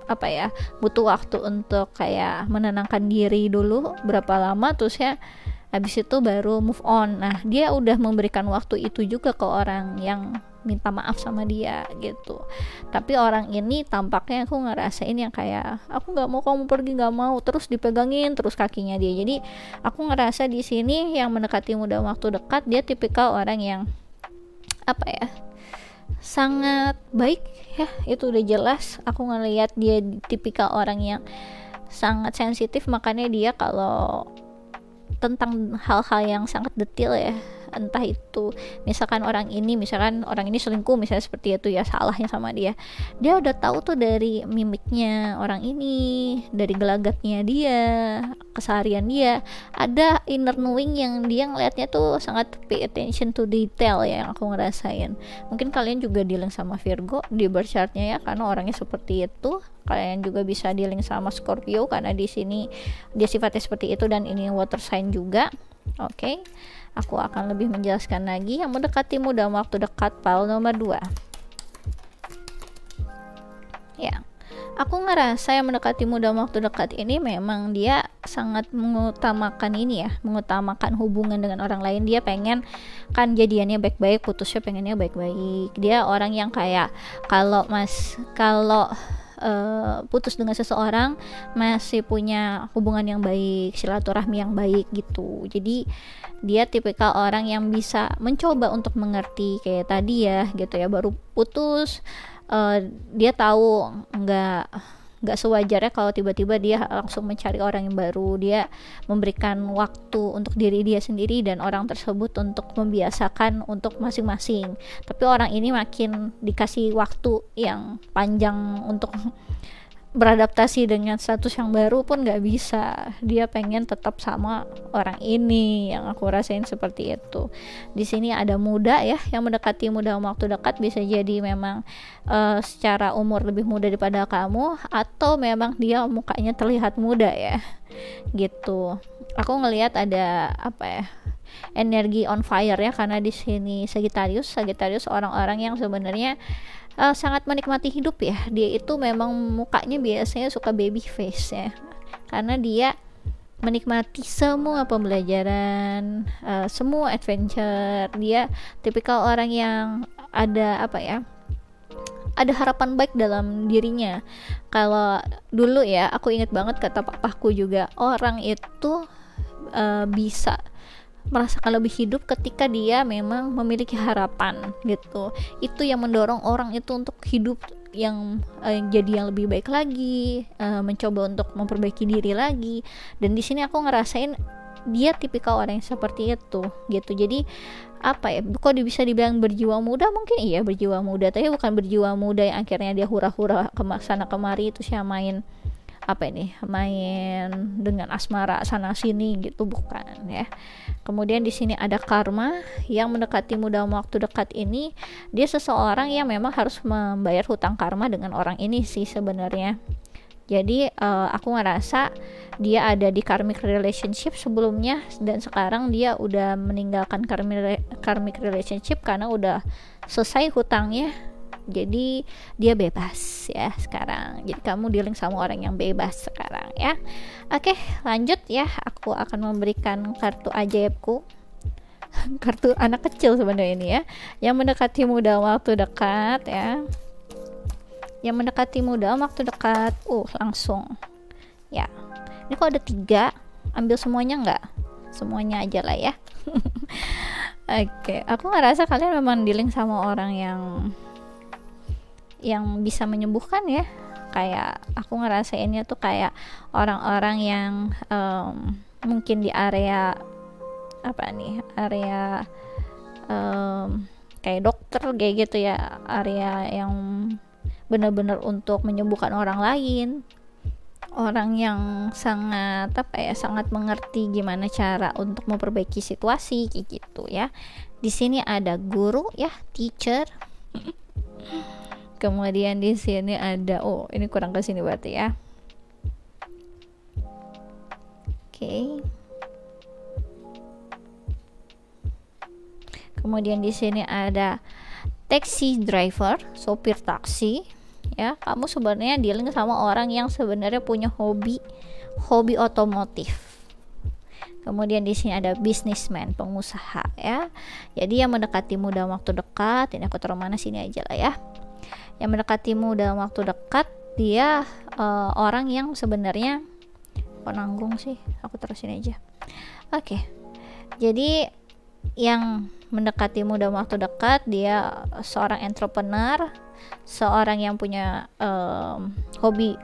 apa ya, butuh waktu untuk kayak menenangkan diri dulu berapa lama, terus ya habis itu baru move on. Nah dia udah memberikan waktu itu juga ke orang yang minta maaf sama dia gitu. Tapi orang ini tampaknya aku ngerasain yang kayak aku nggak mau kamu pergi, nggak mau, terus dipegangin terus kakinya dia. Jadi aku ngerasa di sini yang mendekatimu dalam waktu dekat, dia tipikal orang yang apa ya, sangat baik ya, itu udah jelas. Aku ngelihat dia tipikal orang yang sangat sensitif, makanya dia kalau tentang hal-hal yang sangat detail ya, entah itu misalkan orang ini selingkuh misalnya, seperti itu ya salahnya sama dia udah tahu tuh dari mimiknya orang ini, dari gelagatnya dia, keseharian dia, ada inner knowing yang dia ngelihatnya tuh sangat pay attention to detail ya, yang aku ngerasain. Mungkin kalian juga dealing sama Virgo di birth chartnya ya, karena orangnya seperti itu. Kalian juga bisa dealing sama Scorpio karena di sini dia sifatnya seperti itu, dan ini water sign juga. Oke, aku akan lebih menjelaskan lagi. Yang mendekatimu dalam waktu dekat, pile nomor 2. Ya, aku ngerasa yang mendekatimu dalam waktu dekat ini memang dia sangat mengutamakan ini ya, mengutamakan hubungan dengan orang lain. Dia pengen kan jadiannya baik-baik, putusnya pengennya baik-baik. Dia orang yang kayak kalau putus dengan seseorang masih punya hubungan yang baik, silaturahmi yang baik gitu. Jadi dia tipikal orang yang bisa mencoba untuk mengerti, kayak tadi ya gitu ya, baru putus, dia tahu nggak sewajarnya kalau tiba-tiba dia langsung mencari orang yang baru. Dia memberikan waktu untuk diri dia sendiri dan orang tersebut untuk membiasakan untuk masing-masing. Tapi orang ini makin dikasih waktu yang panjang untuk beradaptasi dengan status yang baru pun nggak bisa. Dia pengen tetap sama orang ini, yang aku rasain seperti itu. Di sini ada muda ya, yang mendekati muda waktu dekat, bisa jadi memang secara umur lebih muda daripada kamu, atau memang dia mukanya terlihat muda ya gitu. Aku ngelihat ada apa ya, energi on fire ya, karena di sini Sagittarius orang-orang yang sebenarnya sangat menikmati hidup ya. Dia itu memang mukanya biasanya suka baby face ya, karena dia menikmati semua pembelajaran, semua adventure. Dia tipikal orang yang ada apa ya, ada harapan baik dalam dirinya. Kalau dulu ya, aku ingat banget kata papaku juga, orang itu bisa merasakan lebih hidup ketika dia memang memiliki harapan gitu. Itu yang mendorong orang itu untuk hidup yang jadi yang lebih baik lagi, mencoba untuk memperbaiki diri lagi. Dan di sini aku ngerasain dia tipikal orang yang seperti itu gitu. Jadi apa ya, kok bisa dibilang berjiwa muda? Mungkin iya berjiwa muda, tapi bukan berjiwa muda yang akhirnya dia hura-hura sana kemari itu sih main apa ini, main dengan asmara sana sini gitu, bukan ya. Kemudian di sini ada karma, yang mendekatimu dalam waktu dekat ini dia seseorang yang memang harus membayar hutang karma dengan orang ini sih sebenarnya. Jadi aku ngerasa dia ada di karmic relationship sebelumnya, dan sekarang dia udah meninggalkan karmic relationship karena udah selesai hutangnya. Jadi dia bebas ya sekarang. Jadi kamu dealing sama orang yang bebas sekarang ya. Oke, lanjut ya. Aku akan memberikan kartu ajaibku. Kartu anak kecil sebenarnya ini ya, yang mendekatimu dalam waktu dekat ya. Yang mendekatimu dalam waktu dekat. Langsung ya. Ini kok ada 3, ambil semuanya enggak? Semuanya aja lah ya. Oke, aku ngerasa kalian memang dealing sama orang yang bisa menyembuhkan ya. Kayak aku ngerasainnya tuh kayak orang-orang yang mungkin di area apa nih, area kayak dokter kayak gitu ya, area yang benar-benar untuk menyembuhkan orang lain, orang yang sangat sangat mengerti gimana cara untuk memperbaiki situasi kayak gitu ya. Di sini ada guru ya, teacher. Kemudian di sini ada, ini kurang ke sini berarti ya. Oke. Kemudian di sini ada taxi driver, sopir taksi. Ya, kamu sebenarnya dealing sama orang yang sebenarnya punya hobi otomotif. Kemudian di sini ada businessman, pengusaha ya. Jadi yang mendekatimu dalam waktu dekat, ini aku taruh mana, sini aja lah ya. Yang mendekatimu dalam waktu dekat, dia orang yang sebenarnya penanggung sih, aku taruh sini aja. Oke. Jadi yang mendekatimu dalam waktu dekat, dia seorang entrepreneur, seorang yang punya hobi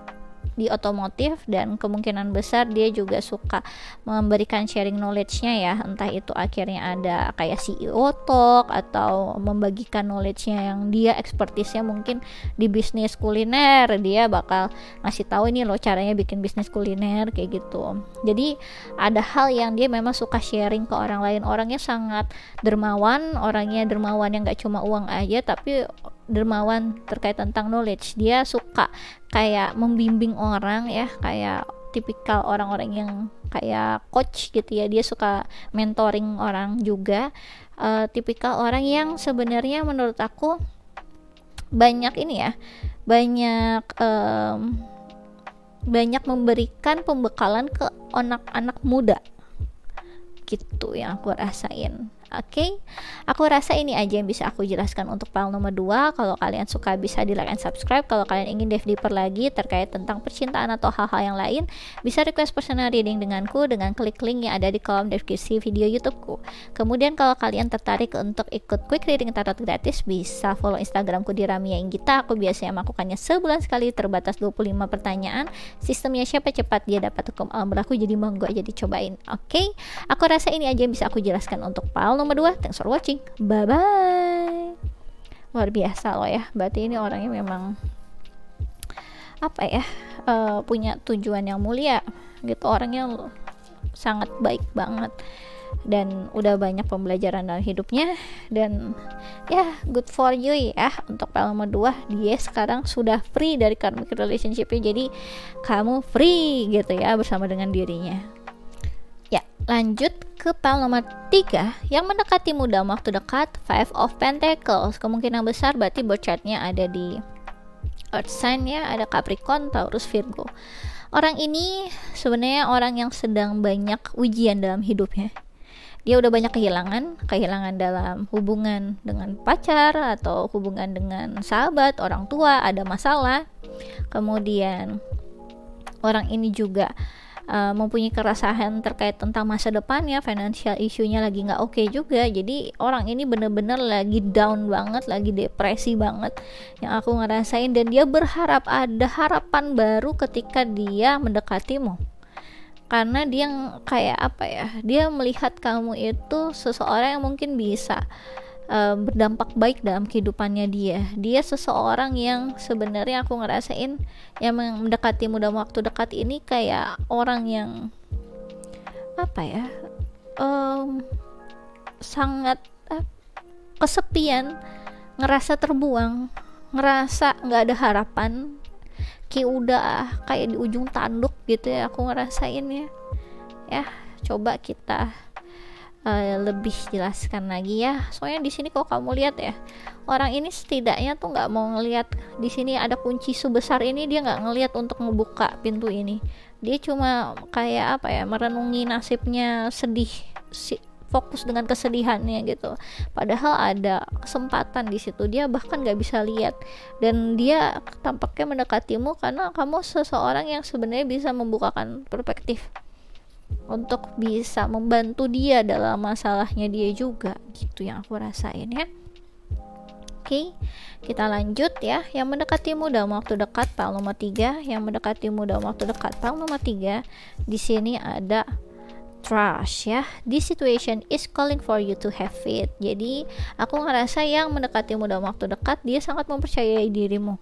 di otomotif, dan kemungkinan besar dia juga suka memberikan sharing knowledge-nya ya, entah itu akhirnya ada kayak CEO talk atau membagikan knowledge-nya yang dia expertise-nya mungkin di bisnis kuliner, dia bakal ngasih tahu ini loh caranya bikin bisnis kuliner kayak gitu. Jadi ada hal yang dia memang suka sharing ke orang lain, orangnya sangat dermawan, orangnya dermawan yang gak cuma uang aja tapi dermawan terkait tentang knowledge. Dia suka kayak membimbing orang ya, kayak tipikal orang-orang yang kayak coach gitu ya. Dia suka mentoring orang juga, tipikal orang yang sebenarnya menurut aku banyak ini ya, banyak memberikan pembekalan ke anak-anak muda gitu yang aku rasain. Oke, aku rasa ini aja yang bisa aku jelaskan untuk file nomor 2. Kalau kalian suka bisa di like and subscribe. Kalau kalian ingin dive deeper lagi terkait tentang percintaan atau hal-hal yang lain, bisa request personal reading denganku dengan klik link yang ada di kolom deskripsi video YouTubeku. Kemudian kalau kalian tertarik untuk ikut quick reading tarot gratis, bisa follow Instagramku di Ramia Inggita. Aku biasanya melakukannya sebulan sekali, terbatas 25 pertanyaan. Sistemnya siapa cepat dia dapat hukum alam berlaku, jadi monggo aja dicobain. Oke, aku rasa ini aja yang bisa aku jelaskan untuk file nomor 2. Thanks for watching. Bye bye. Luar biasa loh ya. Berarti ini orangnya memang punya tujuan yang mulia gitu. Orangnya sangat baik banget dan udah banyak pembelajaran dalam hidupnya, dan ya good for you ya. Untuk file nomor 2, dia sekarang sudah free dari karmic relationship-nya. Jadi kamu free gitu ya bersama dengan dirinya. Ya, lanjut ke pile nomor 3 yang mendekatimu dalam waktu dekat, Five of Pentacles. Kemungkinan besar berarti birth chart-nya ada di Earth sign ya, ada Capricorn, Taurus, Virgo. Orang ini sebenarnya orang yang sedang banyak ujian dalam hidupnya. Dia udah banyak kehilangan dalam hubungan dengan pacar atau hubungan dengan sahabat, orang tua, ada masalah. Kemudian orang ini juga mempunyai keresahan terkait tentang masa depannya, financial issue-nya lagi nggak oke juga. Jadi orang ini bener-bener lagi down banget, lagi depresi banget yang aku ngerasain, dan dia berharap ada harapan baru ketika dia mendekatimu. Karena dia kayak dia melihat kamu itu seseorang yang mungkin bisa berdampak baik dalam kehidupannya dia. Dia seseorang yang sebenarnya aku ngerasain yang mendekatimu dalam waktu dekat ini kayak orang yang sangat kesepian, ngerasa terbuang, ngerasa nggak ada harapan, kayak udah kayak di ujung tanduk gitu ya. Aku ngerasain ya coba kita lebih jelaskan lagi ya. Soalnya di sini kalau kamu lihat ya, orang ini setidaknya tuh nggak mau ngelihat di sini ada kunci sebesar ini, dia nggak ngelihat untuk ngebuka pintu ini. Dia cuma kayak merenungi nasibnya, sedih, fokus dengan kesedihannya gitu. Padahal ada kesempatan di situ, dia bahkan nggak bisa lihat. Dan dia tampaknya mendekatimu karena kamu seseorang yang sebenarnya bisa membukakan perspektif untuk bisa membantu dia dalam masalahnya dia juga gitu yang aku rasain ya. Oke, kita lanjut ya. Yang mendekatimu dalam waktu dekat, file nomor 3. Yang mendekatimu dalam waktu dekat, file nomor 3. Di sini ada trust ya. This situation is calling for you to have faith. Jadi aku ngerasa yang mendekatimu dalam waktu dekat, dia sangat mempercayai dirimu.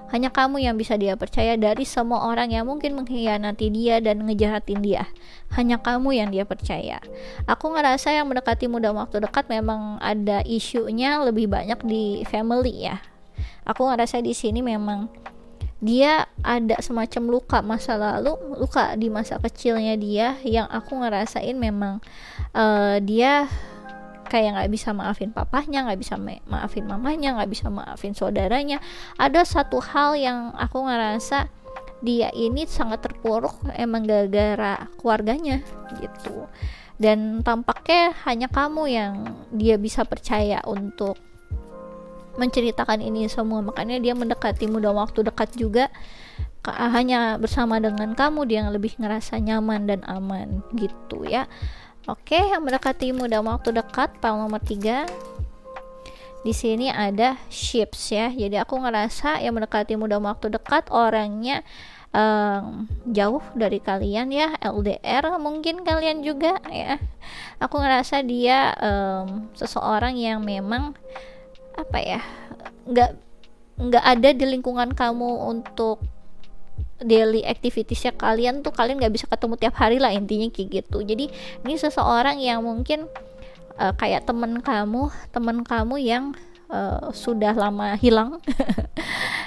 Hanya kamu yang bisa dia percaya dari semua orang yang mungkin mengkhianati dia dan ngejahatin dia. Hanya kamu yang dia percaya. Aku ngerasa yang mendekatimu dalam waktu dekat memang ada isunya lebih banyak di family ya. Aku ngerasa di sini memang dia ada semacam luka masa lalu, luka di masa kecilnya dia yang aku ngerasain memang dia kayak nggak bisa maafin papahnya, nggak bisa maafin mamanya, nggak bisa maafin saudaranya. Ada satu hal yang aku ngerasa dia ini sangat terpuruk emang gara-gara keluarganya gitu. Dan tampaknya hanya kamu yang dia bisa percaya untuk menceritakan ini semua, makanya dia mendekatimu dalam waktu dekat juga. Hanya bersama dengan kamu dia yang lebih ngerasa nyaman dan aman gitu ya. Oke, yang mendekatimu dalam waktu dekat, pile nomor 3. Di sini ada ships ya. Jadi aku ngerasa yang mendekatimu dalam waktu dekat orangnya jauh dari kalian ya, LDR mungkin kalian juga ya. Aku ngerasa dia seseorang yang memang apa ya, nggak ada di lingkungan kamu untuk daily activitiesnya kalian tuh, kalian nggak bisa ketemu tiap hari lah, intinya kayak gitu. Jadi ini seseorang yang mungkin kayak teman kamu yang sudah lama hilang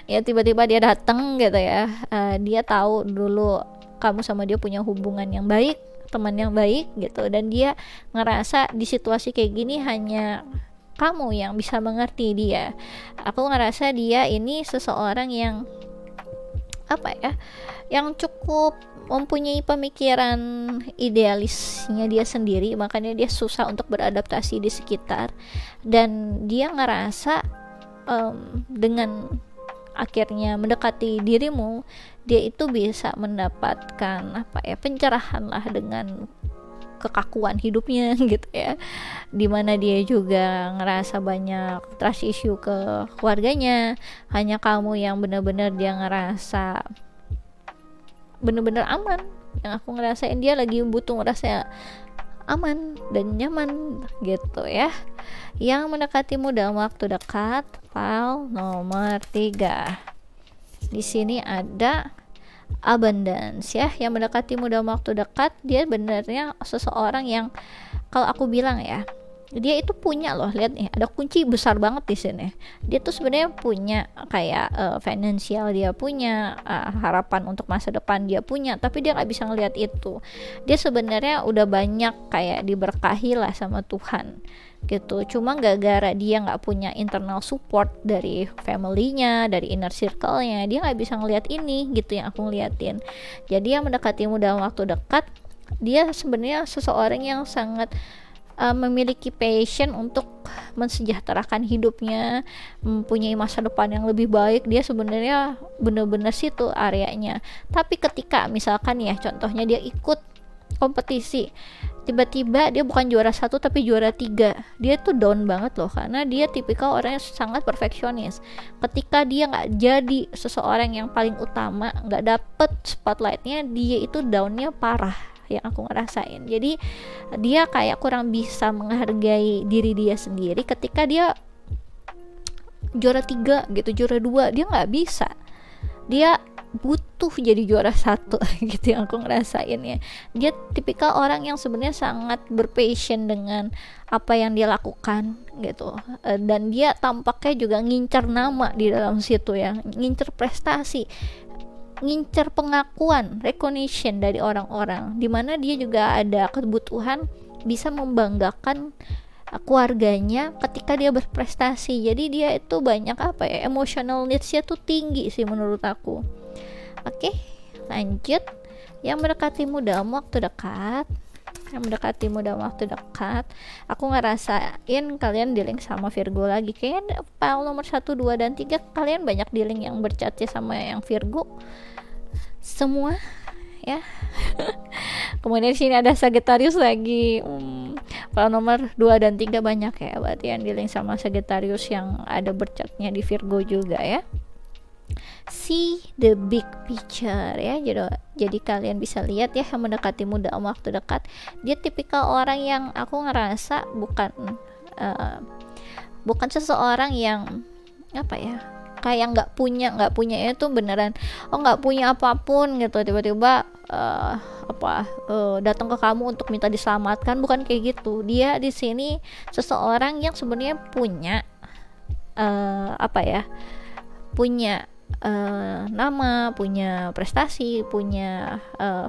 ya, tiba-tiba dia datang gitu ya. Dia tahu dulu kamu sama dia punya hubungan yang baik, teman yang baik gitu, dan dia ngerasa di situasi kayak gini hanya kamu yang bisa mengerti dia. Aku ngerasa dia ini seseorang yang apa ya, yang cukup mempunyai pemikiran idealisnya dia sendiri, makanya dia susah untuk beradaptasi di sekitar. Dan dia ngerasa dengan akhirnya mendekati dirimu, dia itu bisa mendapatkan apa ya, pencerahan lah dengan kekakuan hidupnya gitu ya, dimana dia juga ngerasa banyak trust issue ke keluarganya. Hanya kamu yang benar-benar dia ngerasa benar-benar aman, yang aku ngerasain dia lagi butuh ngerasa aman dan nyaman gitu ya. Yang mendekatimu dalam waktu dekat, file nomor 3. Di sini ada abundance ya. Yang mendekatimu dalam waktu dekat, dia benernya seseorang yang kalau aku bilang ya, dia itu punya loh, lihat nih, ada kunci besar banget di sini. Dia tuh sebenarnya punya kayak finansial, dia punya harapan untuk masa depan, dia punya, tapi dia nggak bisa ngelihat itu. Dia sebenarnya udah banyak kayak diberkahi lah sama Tuhan gitu, cuma gara-gara dia nggak punya internal support dari family-nya, dari inner circle-nya, dia nggak bisa ngelihat ini gitu yang aku ngeliatin. Jadi yang mendekatimu dalam waktu dekat, dia sebenarnya seseorang yang sangat memiliki passion untuk mensejahterakan hidupnya, mempunyai masa depan yang lebih baik. Dia sebenarnya benar-benar situ areanya. Tapi ketika misalkan ya, contohnya dia ikut kompetisi, tiba-tiba dia bukan juara 1 tapi juara 3, dia tuh down banget loh, karena dia tipikal orang yang sangat perfeksionis. Ketika dia nggak jadi seseorang yang paling utama, nggak dapet spotlightnya, dia itu downnya parah yang aku ngerasain. Jadi dia kayak kurang bisa menghargai diri dia sendiri. Ketika dia juara 3 gitu, juara 2, dia nggak bisa, dia butuh jadi juara 1 gitu yang aku ngerasain ya. Dia tipikal orang yang sebenarnya sangat berpassion dengan apa yang dia lakukan gitu, dan dia tampaknya juga ngincer nama di dalam situ ya, ngincer prestasi, ngincer pengakuan, recognition dari orang-orang, dimana dia juga ada kebutuhan bisa membanggakan keluarganya ketika dia berprestasi. Jadi dia itu banyak apa ya, emotional needs-nya tuh tinggi sih menurut aku. Oke, lanjut. Yang mendekatimu dalam waktu dekat, yang mendekatimu dalam waktu dekat, aku ngerasain kalian dealing sama Virgo lagi. Kayaknya file nomor 1, 2, dan 3 kalian banyak dealing yang berchatnya sama yang Virgo semua ya. Kemudian di sini ada Sagittarius lagi. File nomor 2 dan 3 banyak ya, berarti yang dealing sama Sagittarius yang ada bercatnya di Virgo juga ya. see the big picture ya. Jadi kalian bisa lihat ya, yang mendekatimu dalam waktu dekat, dia tipikal orang yang aku ngerasa bukan seseorang yang apa ya, kayak nggak punya itu beneran nggak punya apapun gitu, tiba-tiba datang ke kamu untuk minta diselamatkan, bukan kayak gitu. Dia di sini seseorang yang sebenarnya punya punya nama, punya prestasi, punya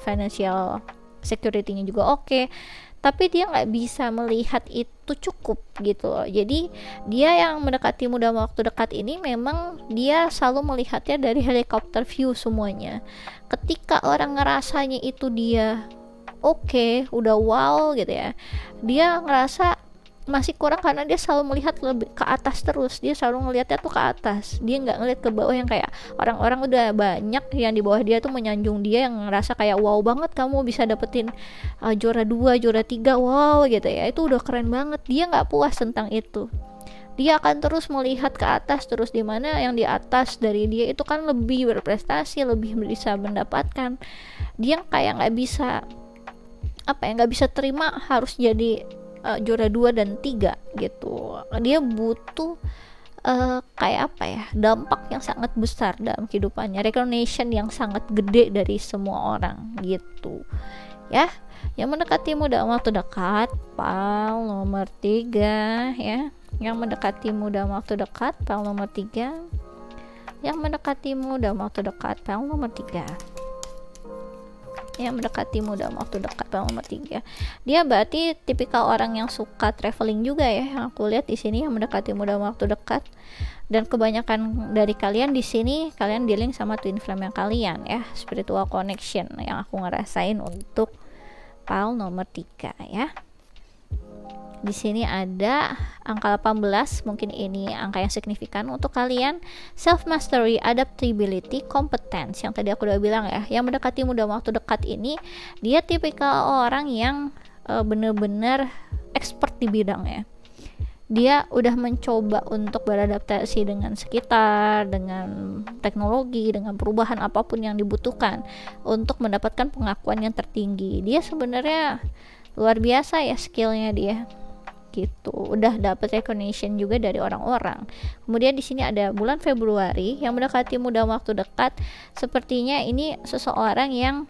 financial security-nya juga oke, tapi dia nggak bisa melihat itu cukup gitu loh. Jadi dia yang mendekatimu dalam waktu dekat ini memang dia selalu melihatnya dari helikopter view semuanya. Ketika orang ngerasanya itu dia oke, udah wow gitu ya, dia ngerasa masih kurang karena dia selalu melihat lebih ke atas terus. Dia selalu ngelihatnya tuh ke atas, dia nggak ngeliat ke bawah, yang kayak orang-orang udah banyak yang di bawah dia tuh menyanjung dia, yang ngerasa kayak wow banget kamu bisa dapetin juara 2, juara 3, wow gitu ya, itu udah keren banget. Dia nggak puas tentang itu, dia akan terus melihat ke atas terus, dimana yang di atas dari dia itu kan lebih berprestasi, lebih bisa mendapatkan. Dia kayak nggak bisa terima harus jadi juara 2 dan 3 gitu. Dia butuh dampak yang sangat besar dalam kehidupannya, recognition yang sangat gede dari semua orang gitu ya. Yang mendekatimu dalam waktu dekat, pal nomor 3 ya. Yang mendekatimu dalam waktu dekat, pal nomor 3. Yang mendekatimu dalam waktu dekat, pal nomor 3. Yang mendekatimu dalam waktu dekat, nomor 3. Dia berarti tipikal orang yang suka traveling juga ya, yang aku lihat di sini, yang mendekatimu dalam waktu dekat. Dan kebanyakan dari kalian di sini, kalian dealing sama twin flame yang kalian ya, spiritual connection yang aku ngerasain untuk pal nomor 3 ya. Di sini ada angka 18, mungkin ini angka yang signifikan untuk kalian. Self mastery, adaptability, competence, yang tadi aku udah bilang ya. Yang mendekatimu dalam waktu dekat ini, dia tipikal orang yang bener-bener expert di bidangnya. Dia udah mencoba untuk beradaptasi dengan sekitar, dengan teknologi, dengan perubahan apapun yang dibutuhkan untuk mendapatkan pengakuan yang tertinggi. Dia sebenarnya luar biasa ya skillnya dia gitu, udah dapat recognition juga dari orang-orang. Kemudian di sini ada bulan Februari, yang mendekatimu dalam waktu dekat. Sepertinya ini seseorang yang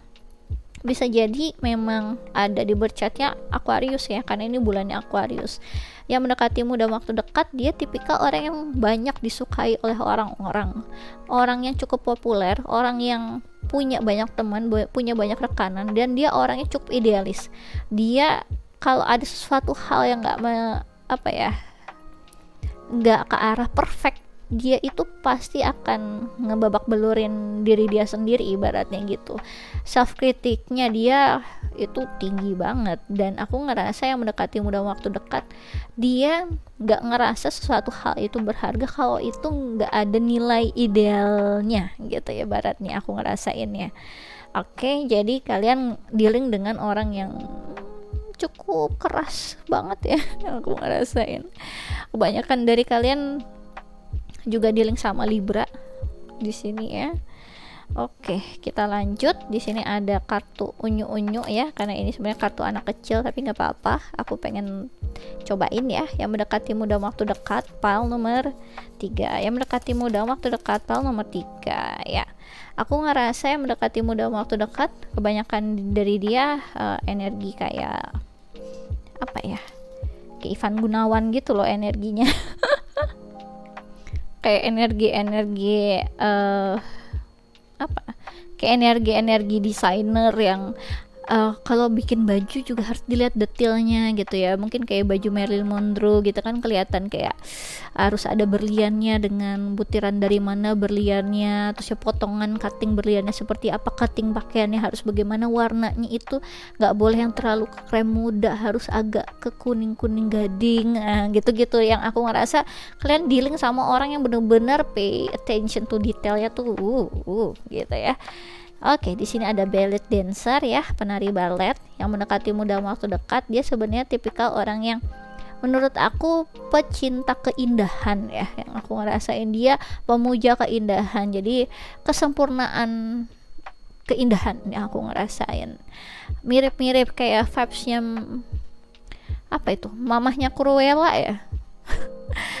bisa jadi memang ada di birth chartnya Aquarius ya, karena ini bulannya Aquarius. Yang mendekatimu dalam waktu dekat, dia tipikal orang yang banyak disukai oleh orang-orang, orang yang cukup populer, orang yang punya banyak teman, punya banyak rekanan, dan dia orangnya cukup idealis. Dia kalau ada sesuatu hal yang nggak ke arah perfect, dia itu pasti akan ngebabak belurin diri dia sendiri, ibaratnya gitu. Self kritiknya dia itu tinggi banget, dan aku ngerasa yang mendekatimu dalam waktu dekat, dia nggak ngerasa sesuatu hal itu berharga kalau itu nggak ada nilai idealnya gitu ya, ibaratnya aku ngerasainnya. Oke, jadi kalian dealing dengan orang yang cukup keras banget ya, yang aku ngerasain. Kebanyakan dari kalian juga dealing sama Libra di sini ya. Oke, kita lanjut. Di sini ada kartu unyu-unyu ya, karena ini sebenarnya kartu anak kecil, tapi nggak apa-apa. Aku pengen cobain ya. Yang mendekatimu dalam waktu dekat, pile nomor 3. Yang mendekatimu dalam waktu dekat, pile nomor 3 ya. Aku ngerasa yang mendekatimu dalam waktu dekat, kebanyakan dari dia energi kayak apa ya? Kayak Ivan Gunawan gitu loh energinya. Kayak energi kayak energi desainer yang kalau bikin baju juga harus dilihat detailnya gitu ya. Mungkin kayak baju Marilyn Monroe gitu kan, kelihatan kayak harus ada berliannya, dengan butiran dari mana berliannya, terus ya potongan cutting berliannya seperti apa, cutting pakaiannya harus bagaimana, warnanya itu nggak boleh yang terlalu krem muda, harus agak ke kuning-kuning gading, gitu-gitu. Yang aku ngerasa kalian dealing sama orang yang bener-bener pay attention to detailnya tuh gitu ya. Oke, di sini ada ballet dancer ya, penari balet yang mendekatimu dalam waktu dekat. Dia sebenarnya tipikal orang yang menurut aku pecinta keindahan ya, yang aku ngerasain dia pemuja keindahan, jadi kesempurnaan keindahan yang aku ngerasain. Mirip-mirip kayak vibesnya apa itu, mamahnya Cruella ya.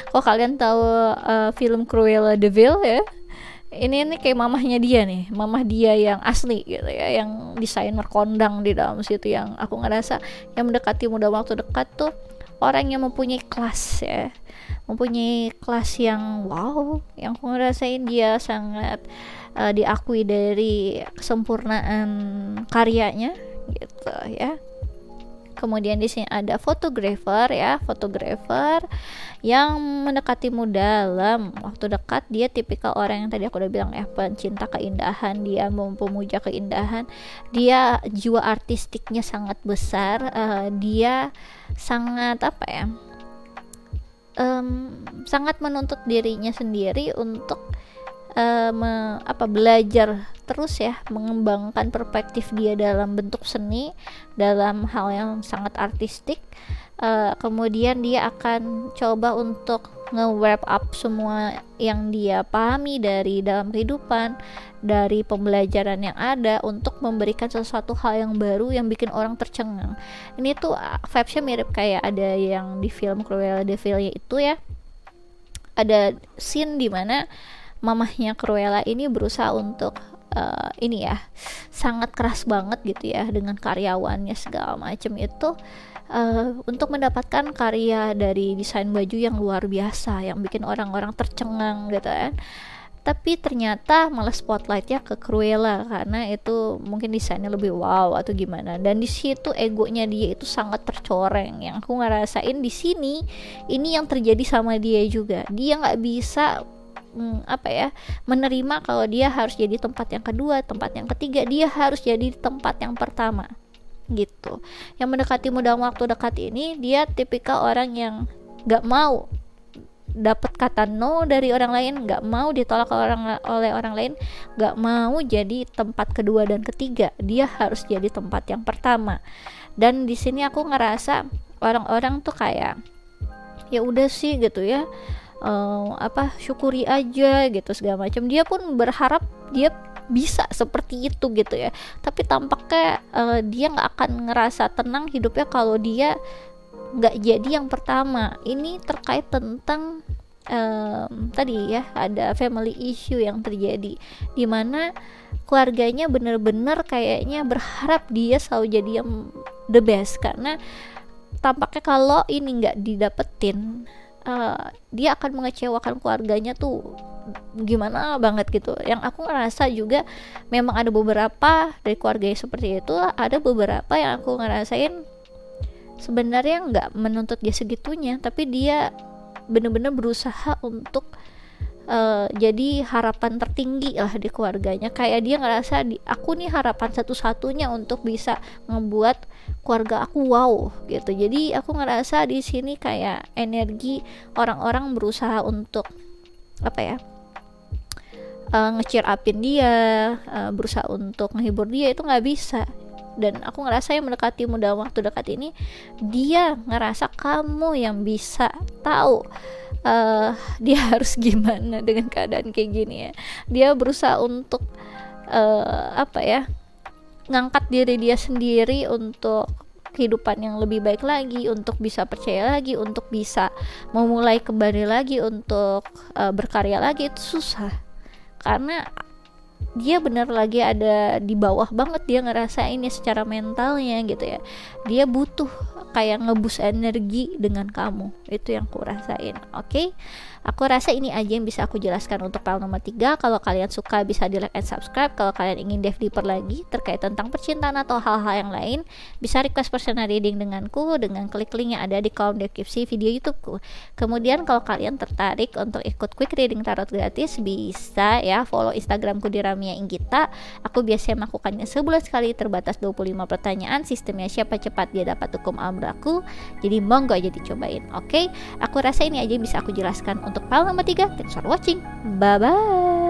Kalau kalian tahu film Cruella de Vil ya, ini kayak mamahnya dia nih, mamah dia yang asli gitu ya, yang desainer kondang di dalam situ, yang aku ngerasa yang mendekatimu dalam waktu dekat tuh orang yang mempunyai kelas ya, mempunyai kelas yang wow, yang aku ngerasain dia sangat diakui dari kesempurnaan karyanya gitu ya. Kemudian di sini ada fotografer ya, fotografer yang mendekatimu dalam waktu dekat. Dia tipikal orang yang tadi aku udah bilang ya, pencinta keindahan, dia pemuja keindahan, dia jiwa artistiknya sangat besar, dia sangat apa ya, sangat menuntut dirinya sendiri untuk belajar terus ya, mengembangkan perspektif dia dalam bentuk seni, dalam hal yang sangat artistik. Kemudian dia akan coba untuk nge-wrap up semua yang dia pahami dari dalam kehidupan, dari pembelajaran yang ada, untuk memberikan sesuatu hal yang baru yang bikin orang tercengang. Ini tuh vibes-nya mirip kayak ada yang di film Cruella de Vil itu ya, ada scene dimana mamahnya Cruella ini berusaha untuk ini ya, sangat keras banget gitu ya dengan karyawannya segala macam itu, untuk mendapatkan karya dari desain baju yang luar biasa yang bikin orang-orang tercengang gitu kan. Tapi ternyata malah spotlightnya ke Cruella karena itu mungkin desainnya lebih wow atau gimana, dan di situ egonya dia itu sangat tercoreng. Yang aku ngerasain di sini ini yang terjadi sama dia juga, dia nggak bisa menerima kalau dia harus jadi tempat yang kedua, tempat yang ketiga, dia harus jadi tempat yang pertama gitu. Yang mendekatimu dalam waktu dekat ini, dia tipikal orang yang gak mau dapat kata no dari orang lain, gak mau ditolak oleh orang lain, gak mau jadi tempat kedua dan ketiga, dia harus jadi tempat yang pertama. Dan di sini aku ngerasa orang-orang tuh kayak ya udah sih gitu ya, syukuri aja gitu segala macam. Dia pun berharap dia bisa seperti itu gitu ya, tapi tampaknya dia nggak akan ngerasa tenang hidupnya kalau dia nggak jadi yang pertama. Ini terkait tentang tadi ya, ada family issue yang terjadi di mana keluarganya bener-bener kayaknya berharap dia selalu jadi yang the best, karena tampaknya kalau ini nggak didapetin, dia akan mengecewakan keluarganya tuh gimana banget gitu. Yang aku ngerasa juga memang ada beberapa dari keluarganya seperti itu, ada beberapa yang aku ngerasain sebenarnya nggak menuntut dia segitunya, tapi dia bener-bener berusaha untuk jadi harapan tertinggi lah di keluarganya. Kayak dia ngerasa aku nih harapan satu-satunya untuk bisa ngebuat keluarga aku wow gitu. Jadi aku ngerasa di sini kayak energi orang-orang berusaha untuk nge-cheer upin dia, berusaha untuk menghibur dia, itu nggak bisa. Dan aku ngerasa yang mendekatimu dalam waktu dekat ini, dia ngerasa kamu yang bisa tahu dia harus gimana dengan keadaan kayak gini ya. Dia berusaha untuk ngangkat diri dia sendiri untuk kehidupan yang lebih baik lagi, untuk bisa percaya lagi, untuk bisa memulai kembali lagi, untuk berkarya lagi. Itu susah karena dia benar lagi ada di bawah banget, dia ngerasainnya secara mentalnya gitu ya. Dia butuh kayak ngebus energi dengan kamu. Itu yang aku rasain. Oke? Aku rasa ini aja yang bisa aku jelaskan untuk file nomor 3. Kalau kalian suka bisa di like and subscribe. Kalau kalian ingin dive deeper lagi terkait tentang percintaan atau hal-hal yang lain, bisa request personal reading denganku dengan klik link yang ada di kolom deskripsi video YouTubeku. Kemudian kalau kalian tertarik untuk ikut quick reading tarot gratis, bisa ya follow Instagramku di Ramia Inggita. Aku biasanya melakukannya sebulan sekali, terbatas 25 pertanyaan. Sistemnya siapa cepat dia dapat hukum amraku. Jadi monggo aja dicobain. Oke? Aku rasa ini aja yang bisa aku jelaskan untuk file nomor 3. Thanks for watching. Bye bye.